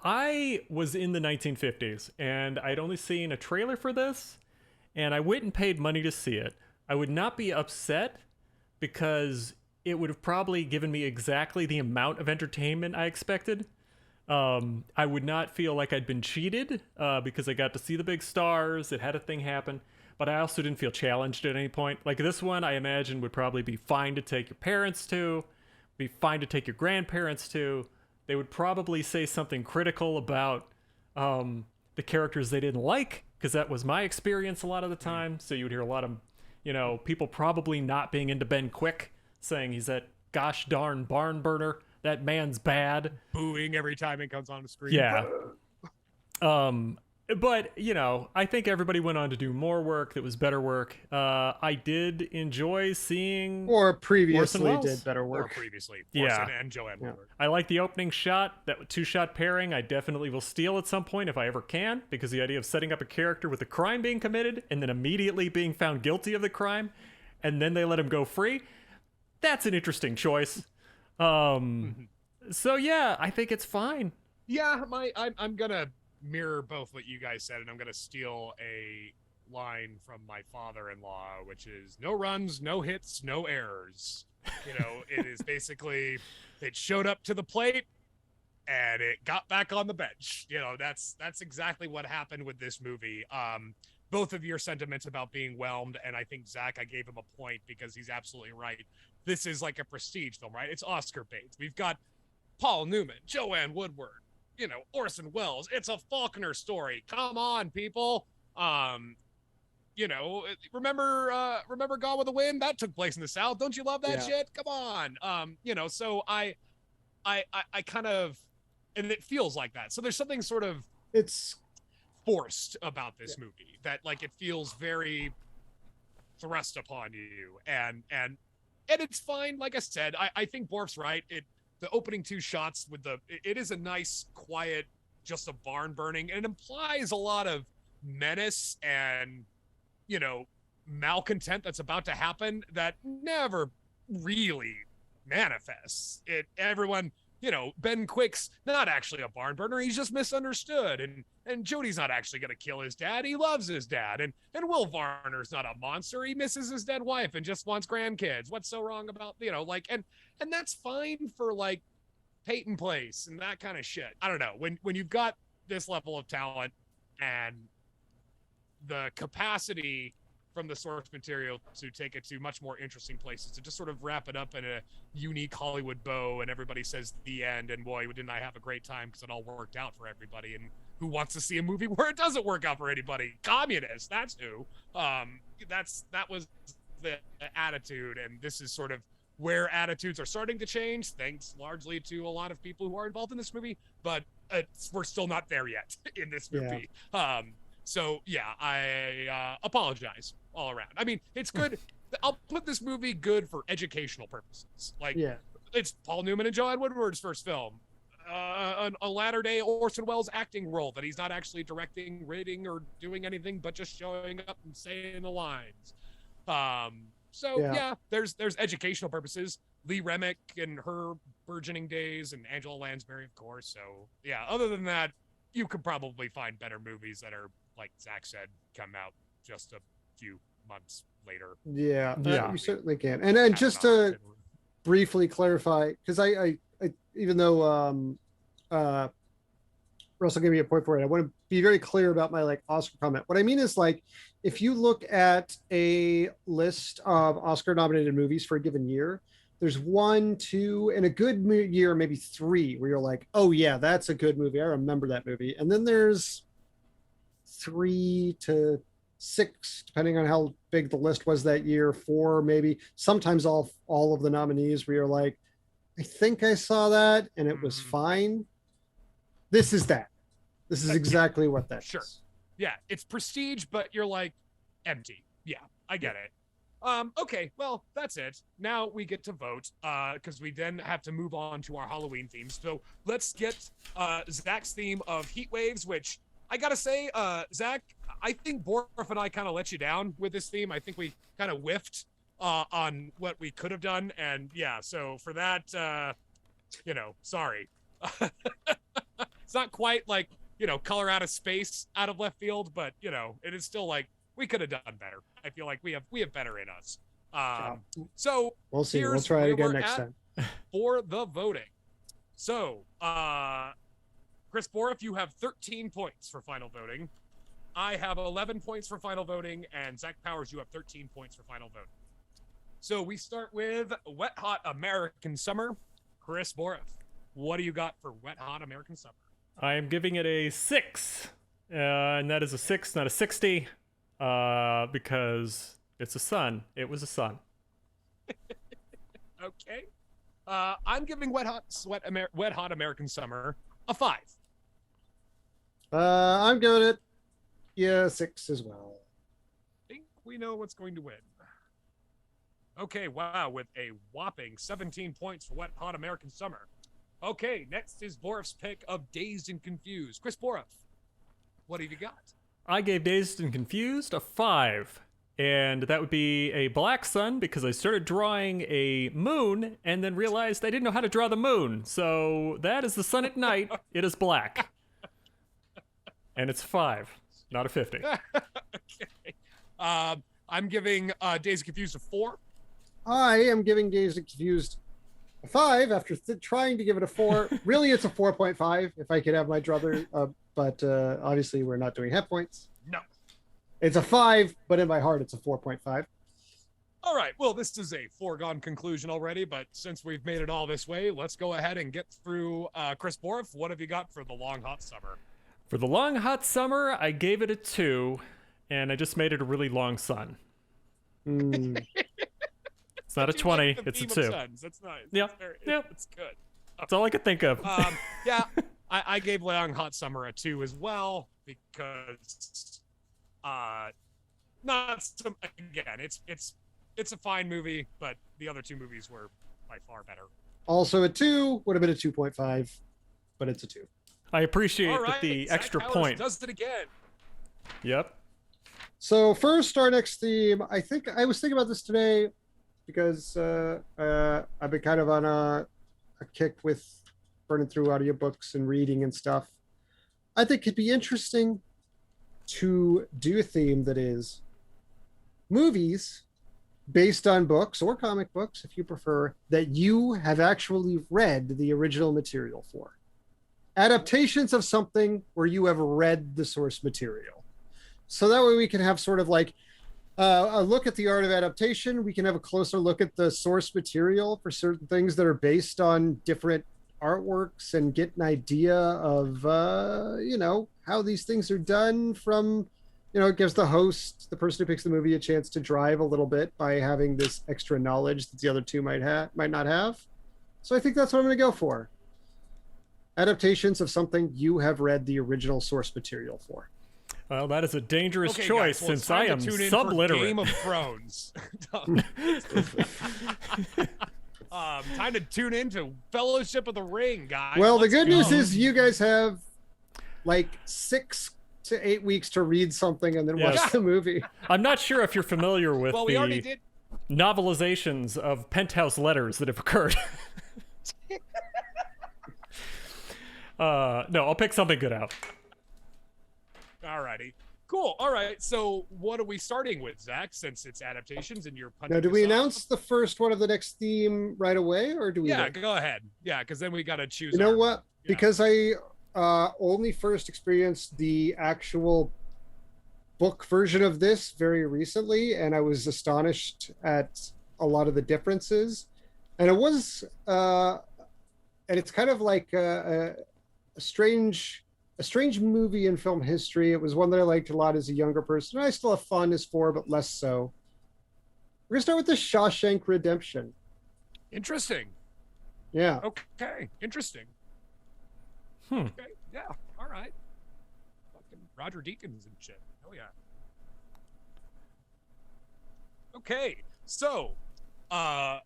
I was in the 1950s and I'd only seen a trailer for this, and I went and paid money to see it, I would not be upset, because it would have probably given me exactly the amount of entertainment I expected. I would not feel like I'd been cheated, because I got to see the big stars. It had a thing happen. But I also didn't feel challenged at any point. Like this one, I imagine, would probably be fine to take your parents to, be fine to take your grandparents to. They would probably say something critical about the characters they didn't like, because that was my experience a lot of the time. So you would hear a lot of, people probably not being into Ben Quick, saying he's that gosh darn barn burner. That man's bad. Booing every time it comes on the screen. Yeah. But, I think everybody went on to do more work that was better work. I did enjoy seeing... Or previously did better work. Or previously. Orson and Joanne Woodward. I like the opening shot, that 2-shot pairing. I definitely will steal at some point if I ever can, because the idea of setting up a character with a crime being committed and then immediately being found guilty of the crime, and then they let him go free, that's an interesting choice. So, yeah, I think it's fine. Yeah, I'm going to mirror both what you guys said, and I'm going to steal a line from my father-in-law, which is no runs, no hits, no errors. It is basically, it showed up to the plate and it got back on the bench. That's exactly what happened with this movie. Both of your sentiments about being whelmed, and I think Zach, I gave him a point because he's absolutely right. This is like a prestige film, right? It's Oscar bait. We've got Paul Newman, Joanne Woodward, Orson Welles. It's a Faulkner story. Come on, people. Remember Gone with the Wind? That took place in the South. Don't you love that shit? Come on. So I kind of, and it feels like that. So there's something sort of it's forced about this movie that like it feels very thrust upon you, and it's fine. Like I said, I think Borf's right. The opening two shots with it is a nice, quiet, just a barn burning, and it implies a lot of menace and malcontent that's about to happen that never really manifests. Everyone, Ben Quick's not actually a barn burner. He's just misunderstood. And Jody's not actually going to kill his dad. He loves his dad. And Will Varner's not a monster. He misses his dead wife and just wants grandkids. What's so wrong about, and that's fine for like Peyton Place and that kind of shit. I don't know. When you've got this level of talent and the capacity from the source material to take it to much more interesting places, to just sort of wrap it up in a unique Hollywood bow, and everybody says the end, and boy, didn't I have a great time because it all worked out for everybody. And who wants to see a movie where it doesn't work out for anybody? Communists, that's who. That was the attitude, and this is sort of where attitudes are starting to change, thanks largely to a lot of people who are involved in this movie, but we're still not there yet in this movie. So yeah, I apologize all around. I mean, it's good. I'll put this movie good for educational purposes. Like, it's Paul Newman and John Woodward's first film, a latter-day Orson Welles acting role that he's not actually directing, writing, or doing anything but just showing up and saying the lines. There's educational purposes. Lee Remick and her burgeoning days, and Angela Lansbury, of course. So yeah, other than that, you could probably find better movies that are, like Zach said, come out just a few months later. Yeah. You certainly can. And just to briefly clarify, because I even though Russell gave me a point for it, I want to be very clear about my like Oscar comment. What I mean is, like, if you look at a list of Oscar nominated movies for a given year, there's 1, 2, and a good year, maybe 3, where you're like, oh yeah, that's a good movie. I remember that movie. And then there's 3 to 6, depending on how big the list was that year, 4, maybe sometimes all of the nominees where you're like, I think I saw that and it was fine. This is exactly what that is. Yeah, it's prestige, but you're like empty. Yeah, I get it. Okay, well, that's it. Now we get to vote, because we then have to move on to our Halloween themes. So let's get Zach's theme of heat waves, which I gotta say, Zach, I think Borf and I kind of let you down with this theme. I think we kind of whiffed on what we could have done, and yeah, so for that, sorry. It's not quite like, color out of space, out of left field, but it is still like we could have done better. I feel like we have better in us. So we'll see. We'll try it again next time for the voting. So, Chris Borf, you have 13 points for final voting. I have 11 points for final voting, and Zach Powers, you have 13 points for final voting. So we start with Wet Hot American Summer. Chris Borf, what do you got for Wet Hot American Summer? I am giving it a 6, and that is a 6, not a 60, because it's a sun. It was a sun. Okay. I'm giving Wet Hot American Summer a 5. I'm giving it 6 as well. I think we know what's going to win. Okay, wow, with a whopping 17 points for Wet Hot American Summer. Okay, next is Borf's pick of Dazed and Confused. Chris Borf, what have you got? I gave Dazed and Confused a 5. And that would be a black sun because I started drawing a moon and then realized I didn't know how to draw the moon. So that is the sun at night. It is black. And it's 5, not a 50. Okay. I'm giving Dazed and Confused a 4. I am giving Dazed and Confused a 5 after trying to give it a 4. Really, it's a 4.5 if I could have my druther, but obviously we're not doing half points. No. It's a 5, but in my heart, it's a 4.5. All right. Well, this is a foregone conclusion already, but since we've made it all this way, let's go ahead and get through. Chris Borf, what have you got for the long hot summer? For the long hot summer, I gave it a 2, and I just made it a really long sun. It's not a 20, it's a 2. That's nice. Yeah, That's good. That's all I could think of. Yeah, I gave Long Hot Summer a 2 as well because, not some, again, it's a fine movie, but the other 2 movies were by far better. Also a 2, would have been a 2.5, but it's a 2. I appreciate right, the Zach extra Powers point. Does it again? Yep. So first, our next theme, I think I was thinking about this today because I've been kind of on a kick with burning through audiobooks and reading and stuff. I think it'd be interesting to do a theme that is movies based on books or comic books, if you prefer, that you have actually read the original material for. Adaptations of something where you have read the source material. So that way we can have sort of like a look at the art of adaptation. We can have a closer look at the source material for certain things that are based on different artworks and get an idea of, how these things are done from, it gives the host, the person who picks the movie, a chance to drive a little bit by having this extra knowledge that the other two might not have. So I think that's what I'm going to go for. Adaptations of something you have read the original source material for. Well, that is a dangerous Okay, choice guys, well, since I am subliterate. Game of Thrones. Time to tune in to Fellowship of the Ring, guys. Well, Let's the good go. news is you guys have like 6 to 8 weeks to read something and then Yes. watch the movie. I'm not sure if you're familiar with Well, we already the did. novelizations of Penthouse letters that have occurred. No, I'll pick something good out. Alrighty. Cool. All right. So what are we starting with, Zach, since it's adaptations and you're punching Now, do we us off? announce the first one of the next theme right away, or do we? Yeah, wait? go ahead. Yeah, because then we got to choose. You know our- what? yeah. Because I only first experienced the actual book version of this very recently, and I was astonished at a lot of the differences. And it was, and it's kind of like a strange movie in film history. It was one that I liked a lot as a younger person. I still have fondness for, but less so. We're gonna start with the Shawshank Redemption. Interesting. Yeah. Okay. Interesting. Hmm. Okay. Yeah. All right. Fucking Roger Deakins and shit. Oh yeah. Okay. So, the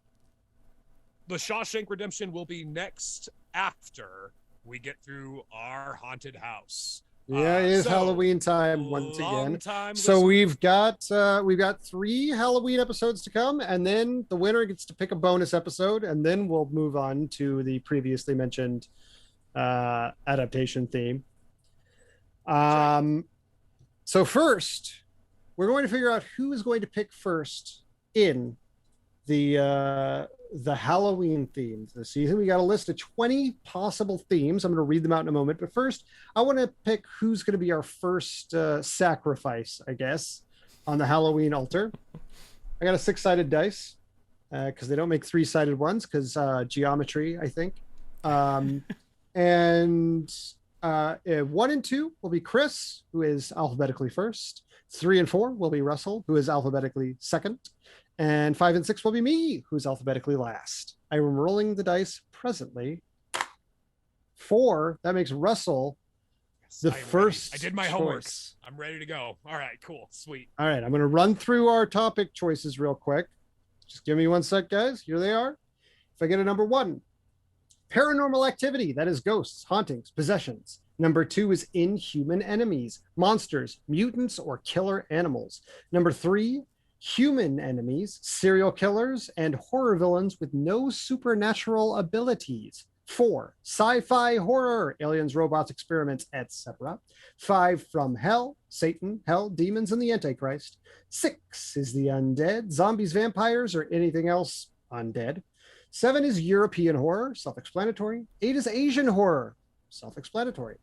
Shawshank Redemption will be next after we get through our haunted house. Yeah, it is so, Halloween time once again. Time So we've got 3 Halloween episodes to come, and then the winner gets to pick a bonus episode, and then we'll move on to the previously mentioned adaptation theme. So first, we're going to figure out who is going to pick first in the Halloween theme this season. We got a list of 20 possible themes. I'm going to read them out in a moment, but first I want to pick who's going to be our first sacrifice, I guess, on the Halloween altar. I got a 6-sided dice because they don't make 3-sided ones because geometry, I think. And 1 and 2 will be Chris, who is alphabetically first. 3 and 4 will be Russell, who is alphabetically second. And 5 and 6 will be me, who's alphabetically last. I am rolling the dice presently. 4, that makes Russell the I am first ready. I did my homework. choice. I'm ready to go. All right, cool. Sweet. All right, I'm going to run through our topic choices real quick. Just give me 1 sec, guys. Here they are. If I get a number 1, paranormal activity, that is ghosts, hauntings, possessions. Number 2 is inhuman enemies, monsters, mutants, or killer animals. Number 3, human enemies, serial killers, and horror villains with no supernatural abilities. 4, sci-fi horror, aliens, robots, experiments, etc. 5, from hell, Satan, hell, demons, and the Antichrist. 6 is the undead, zombies, vampires, or anything else undead. 7 is European horror, self-explanatory. 8 is Asian horror, self-explanatory.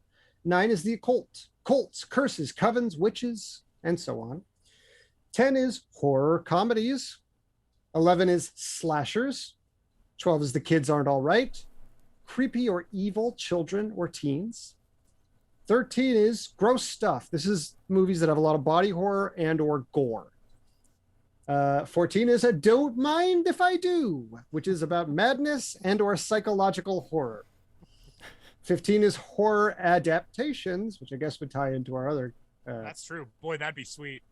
9 is the occult, cults, curses, covens, witches, and so on. 10 is horror comedies. 11 is slashers. 12 is the kids aren't all right. Creepy or evil children or teens. 13 is gross stuff. This is movies that have a lot of body horror and or gore. 14 is a don't mind if I do, which is about madness and or psychological horror. 15 is horror adaptations, which I guess would tie into our other. That's true. Boy, that'd be sweet.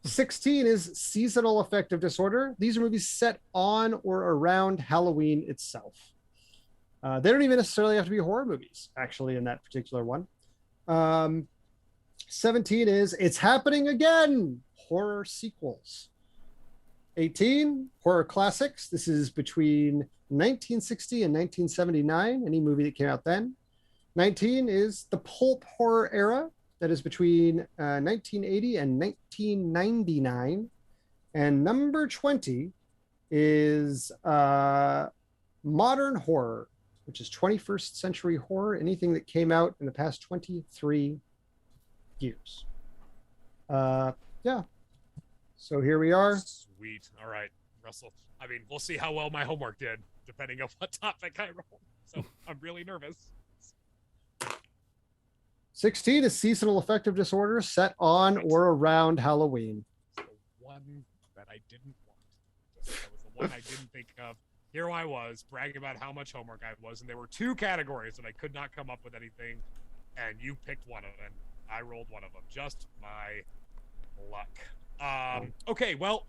16 is seasonal affective disorder. These are movies set on or around Halloween itself. They don't even necessarily have to be horror movies, actually, in that particular one. 17 is It's Happening Again, horror sequels. 18, horror classics. This is between 1960 and 1979, any movie that came out then. 19 is the pulp horror era. That is between 1980 and 1999. And number 20 is modern horror, which is 21st century horror, anything that came out in the past 23 years. Yeah. So here we are. Sweet. All right, Russell. I mean, we'll see how well my homework did, depending on what topic I roll. So I'm really nervous. 16 is seasonal affective disorder set on or around Halloween. The one that I didn't want. That was the one I didn't think of. Here I was bragging about how much homework I was, and there were 2 categories that I could not come up with anything, and you picked one of them. I rolled one of them. Just my luck. Okay, well,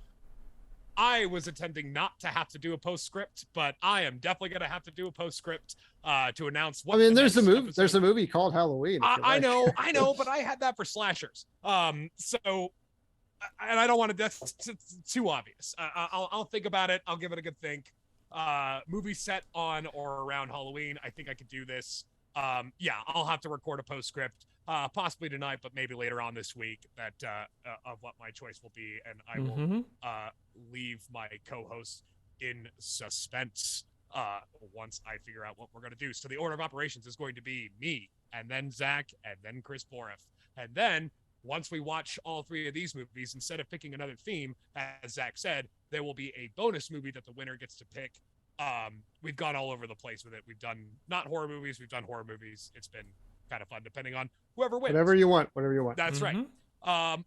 I was attempting not to have to do a postscript, but I am definitely going to have to do a postscript to announce what. I mean, there's a movie. There's a movie called Halloween. I know, but I had that for slashers. So, and I don't want to. That's too obvious. I'll think about it. I'll give it a good think. Movie set on or around Halloween. I think I could do this. Yeah, I'll have to record a postscript. Possibly tonight, but maybe later on this week, that of what my choice will be, and I will leave my co-host in suspense once I figure out what we're going to do. So the order of operations is going to be me, and then Zach, and then Chris Boroff. And then once we watch all 3 of these movies, instead of picking another theme, as Zach said, there will be a bonus movie that the winner gets to pick. We've gone all over the place with it. We've done not horror movies. We've done horror movies. It's been kind of fun, depending on whoever wins. Whatever you want. That's right.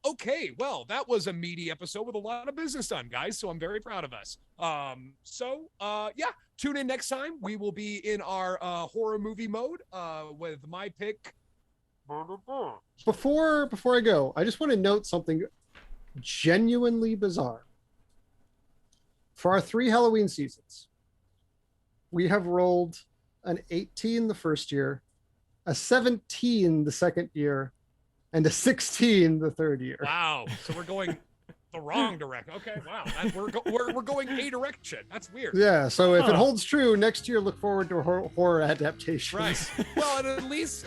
Okay, well, that was a meaty episode with a lot of business done, guys, so I'm very proud of us. Yeah, tune in next time. We will be in our horror movie mode with my pick. Before I go, I just want to note something genuinely bizarre. For our 3 Halloween seasons, we have rolled an 18 the first year, a 17 the second year, and a 16 the third year. Wow. So we're going the wrong direction. Okay, wow. We're going a direction. That's weird. Yeah, so if it holds true, next year look forward to horror adaptations. Right. Well, and at least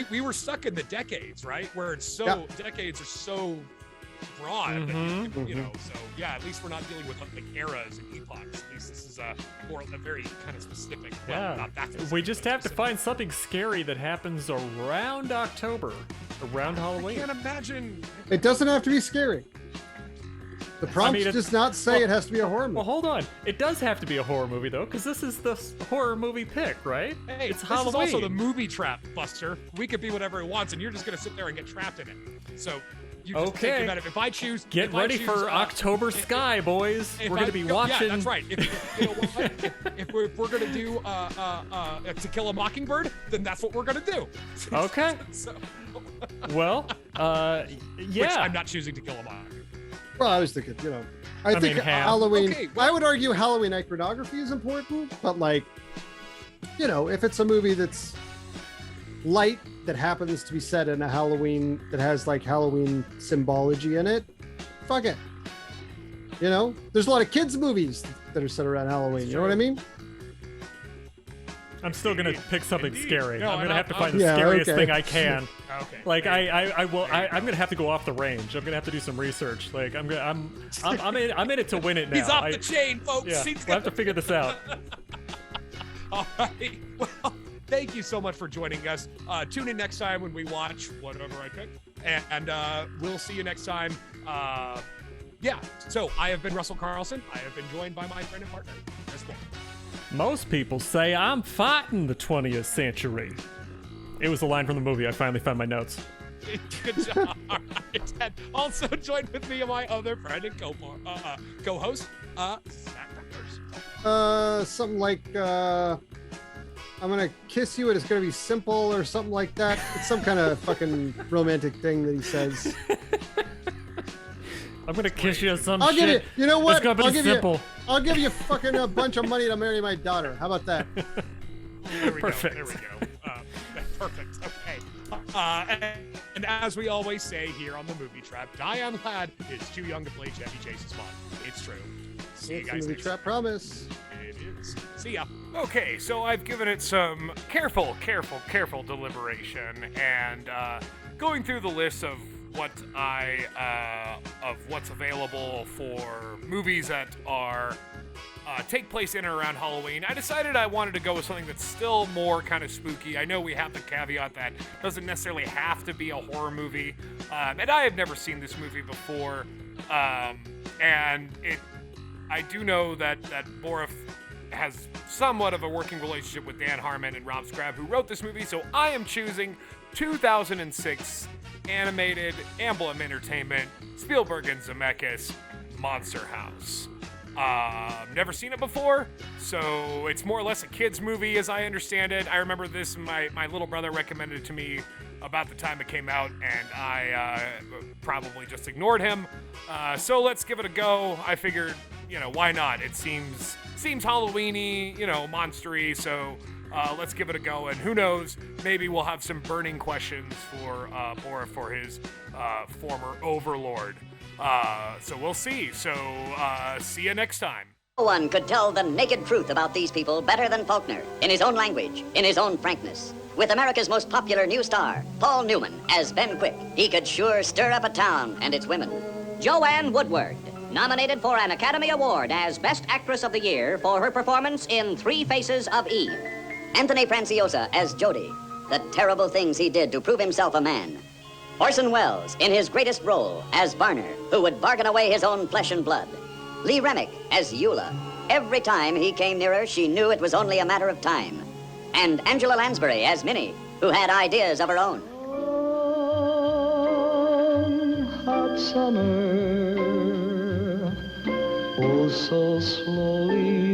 we were stuck in the decades, right? Where it's so decades are so broad, but you know, so yeah, at least we're not dealing with like eras and epochs. At least this is more a very kind of specific. Well, not that specific, we just have to find something scary that happens around October, around Halloween. I can't imagine. It doesn't have to be scary. The prompt does not say it has to be a horror movie. Well, hold on. It does have to be a horror movie, though, because this is the horror movie pick, right? Hey, it's this Halloween. is also the movie trap, Buster. We could be whatever it wants, and you're just going to sit there and get trapped in it. So you just think about it. If I choose... Get ready for October Sky, boys. We're going to be watching... Yeah, that's right. You know what? if we're going to do To Kill a Mockingbird, then that's what we're going to do. Okay. Well, yeah. Which I'm not choosing To Kill a Mockingbird. Well, I was thinking, you know, I think Halloween. Okay, well, I would argue Halloween iconography is important, but like, you know, if it's a movie that's light that happens to be set in a Halloween that has like Halloween symbology in it, fuck it. You know, there's a lot of kids movies that are set around Halloween. You know what I mean? I'm still gonna pick something scary. No, I'm gonna have to find the scariest thing I can. Okay. Like I will. I'm gonna have to go off the range. I'm gonna have to do some research. Like I'm in it to win it now. He's off the chain, folks. Yeah, we'll have to figure this out. All right. Well, thank you so much for joining us. Tune in next time when we watch whatever I pick, and we'll see you next time. Yeah, so I have been Russell Carlsen. I have been joined by my friend and partner, Chris Bull. Most people say I'm fighting the 20th century. It was a line from the movie. I finally found my notes. Good job. All right. And also joined with me my other friend and co-host, Zach Beckers. Something like, I'm gonna kiss you and it's gonna be simple or something like that. It's some kind of fucking romantic thing that he says. I'm gonna kiss you or some I'll shit. give you, you know what? It's gonna be simple. I'll give you fucking a bunch of money to marry my daughter. How about that? There we Perfect. go. There we go. Perfect. Okay. And as we always say here on the Movie Trap, Diane Ladd is too young to play Chevy Chase's mom. It's true. See you It's a guys movie next trap time. promise. It is. See ya. Okay, so I've given it some careful deliberation, and going through the list of what's available for movies that are take place in and around Halloween, I decided I wanted to go with something that's still more kind of spooky. I know we have the caveat that it doesn't necessarily have to be a horror movie, and I have never seen this movie before, and I do know that Borif has somewhat of a working relationship with Dan Harmon and Rob Scrab, who wrote this movie, so I am choosing 2006 animated Amblin Entertainment, Spielberg and Zemeckis, Monster House. Never seen it before, so it's more or less a kid's movie as I understand it. I remember this, my little brother recommended it to me about the time it came out, and I probably just ignored him. So let's give it a go. I figured, why not? It seems Halloween-y, monstery, so let's give it a go, and who knows, maybe we'll have some burning questions for Bora for his former overlord. So we'll see. So see you next time. No one could tell the naked truth about these people better than Faulkner, in his own language, in his own frankness. With America's most popular new star, Paul Newman, as Ben Quick, he could sure stir up a town and its women. Joanne Woodward, nominated for an Academy Award as Best Actress of the Year for her performance in Three Faces of Eve. Anthony Franciosa as Jody, the terrible things he did to prove himself a man. Orson Welles in his greatest role as Barner, who would bargain away his own flesh and blood. Lee Remick as Eula. Every time he came nearer, she knew it was only a matter of time. And Angela Lansbury as Minnie, who had ideas of her own. One hot summer, oh so slowly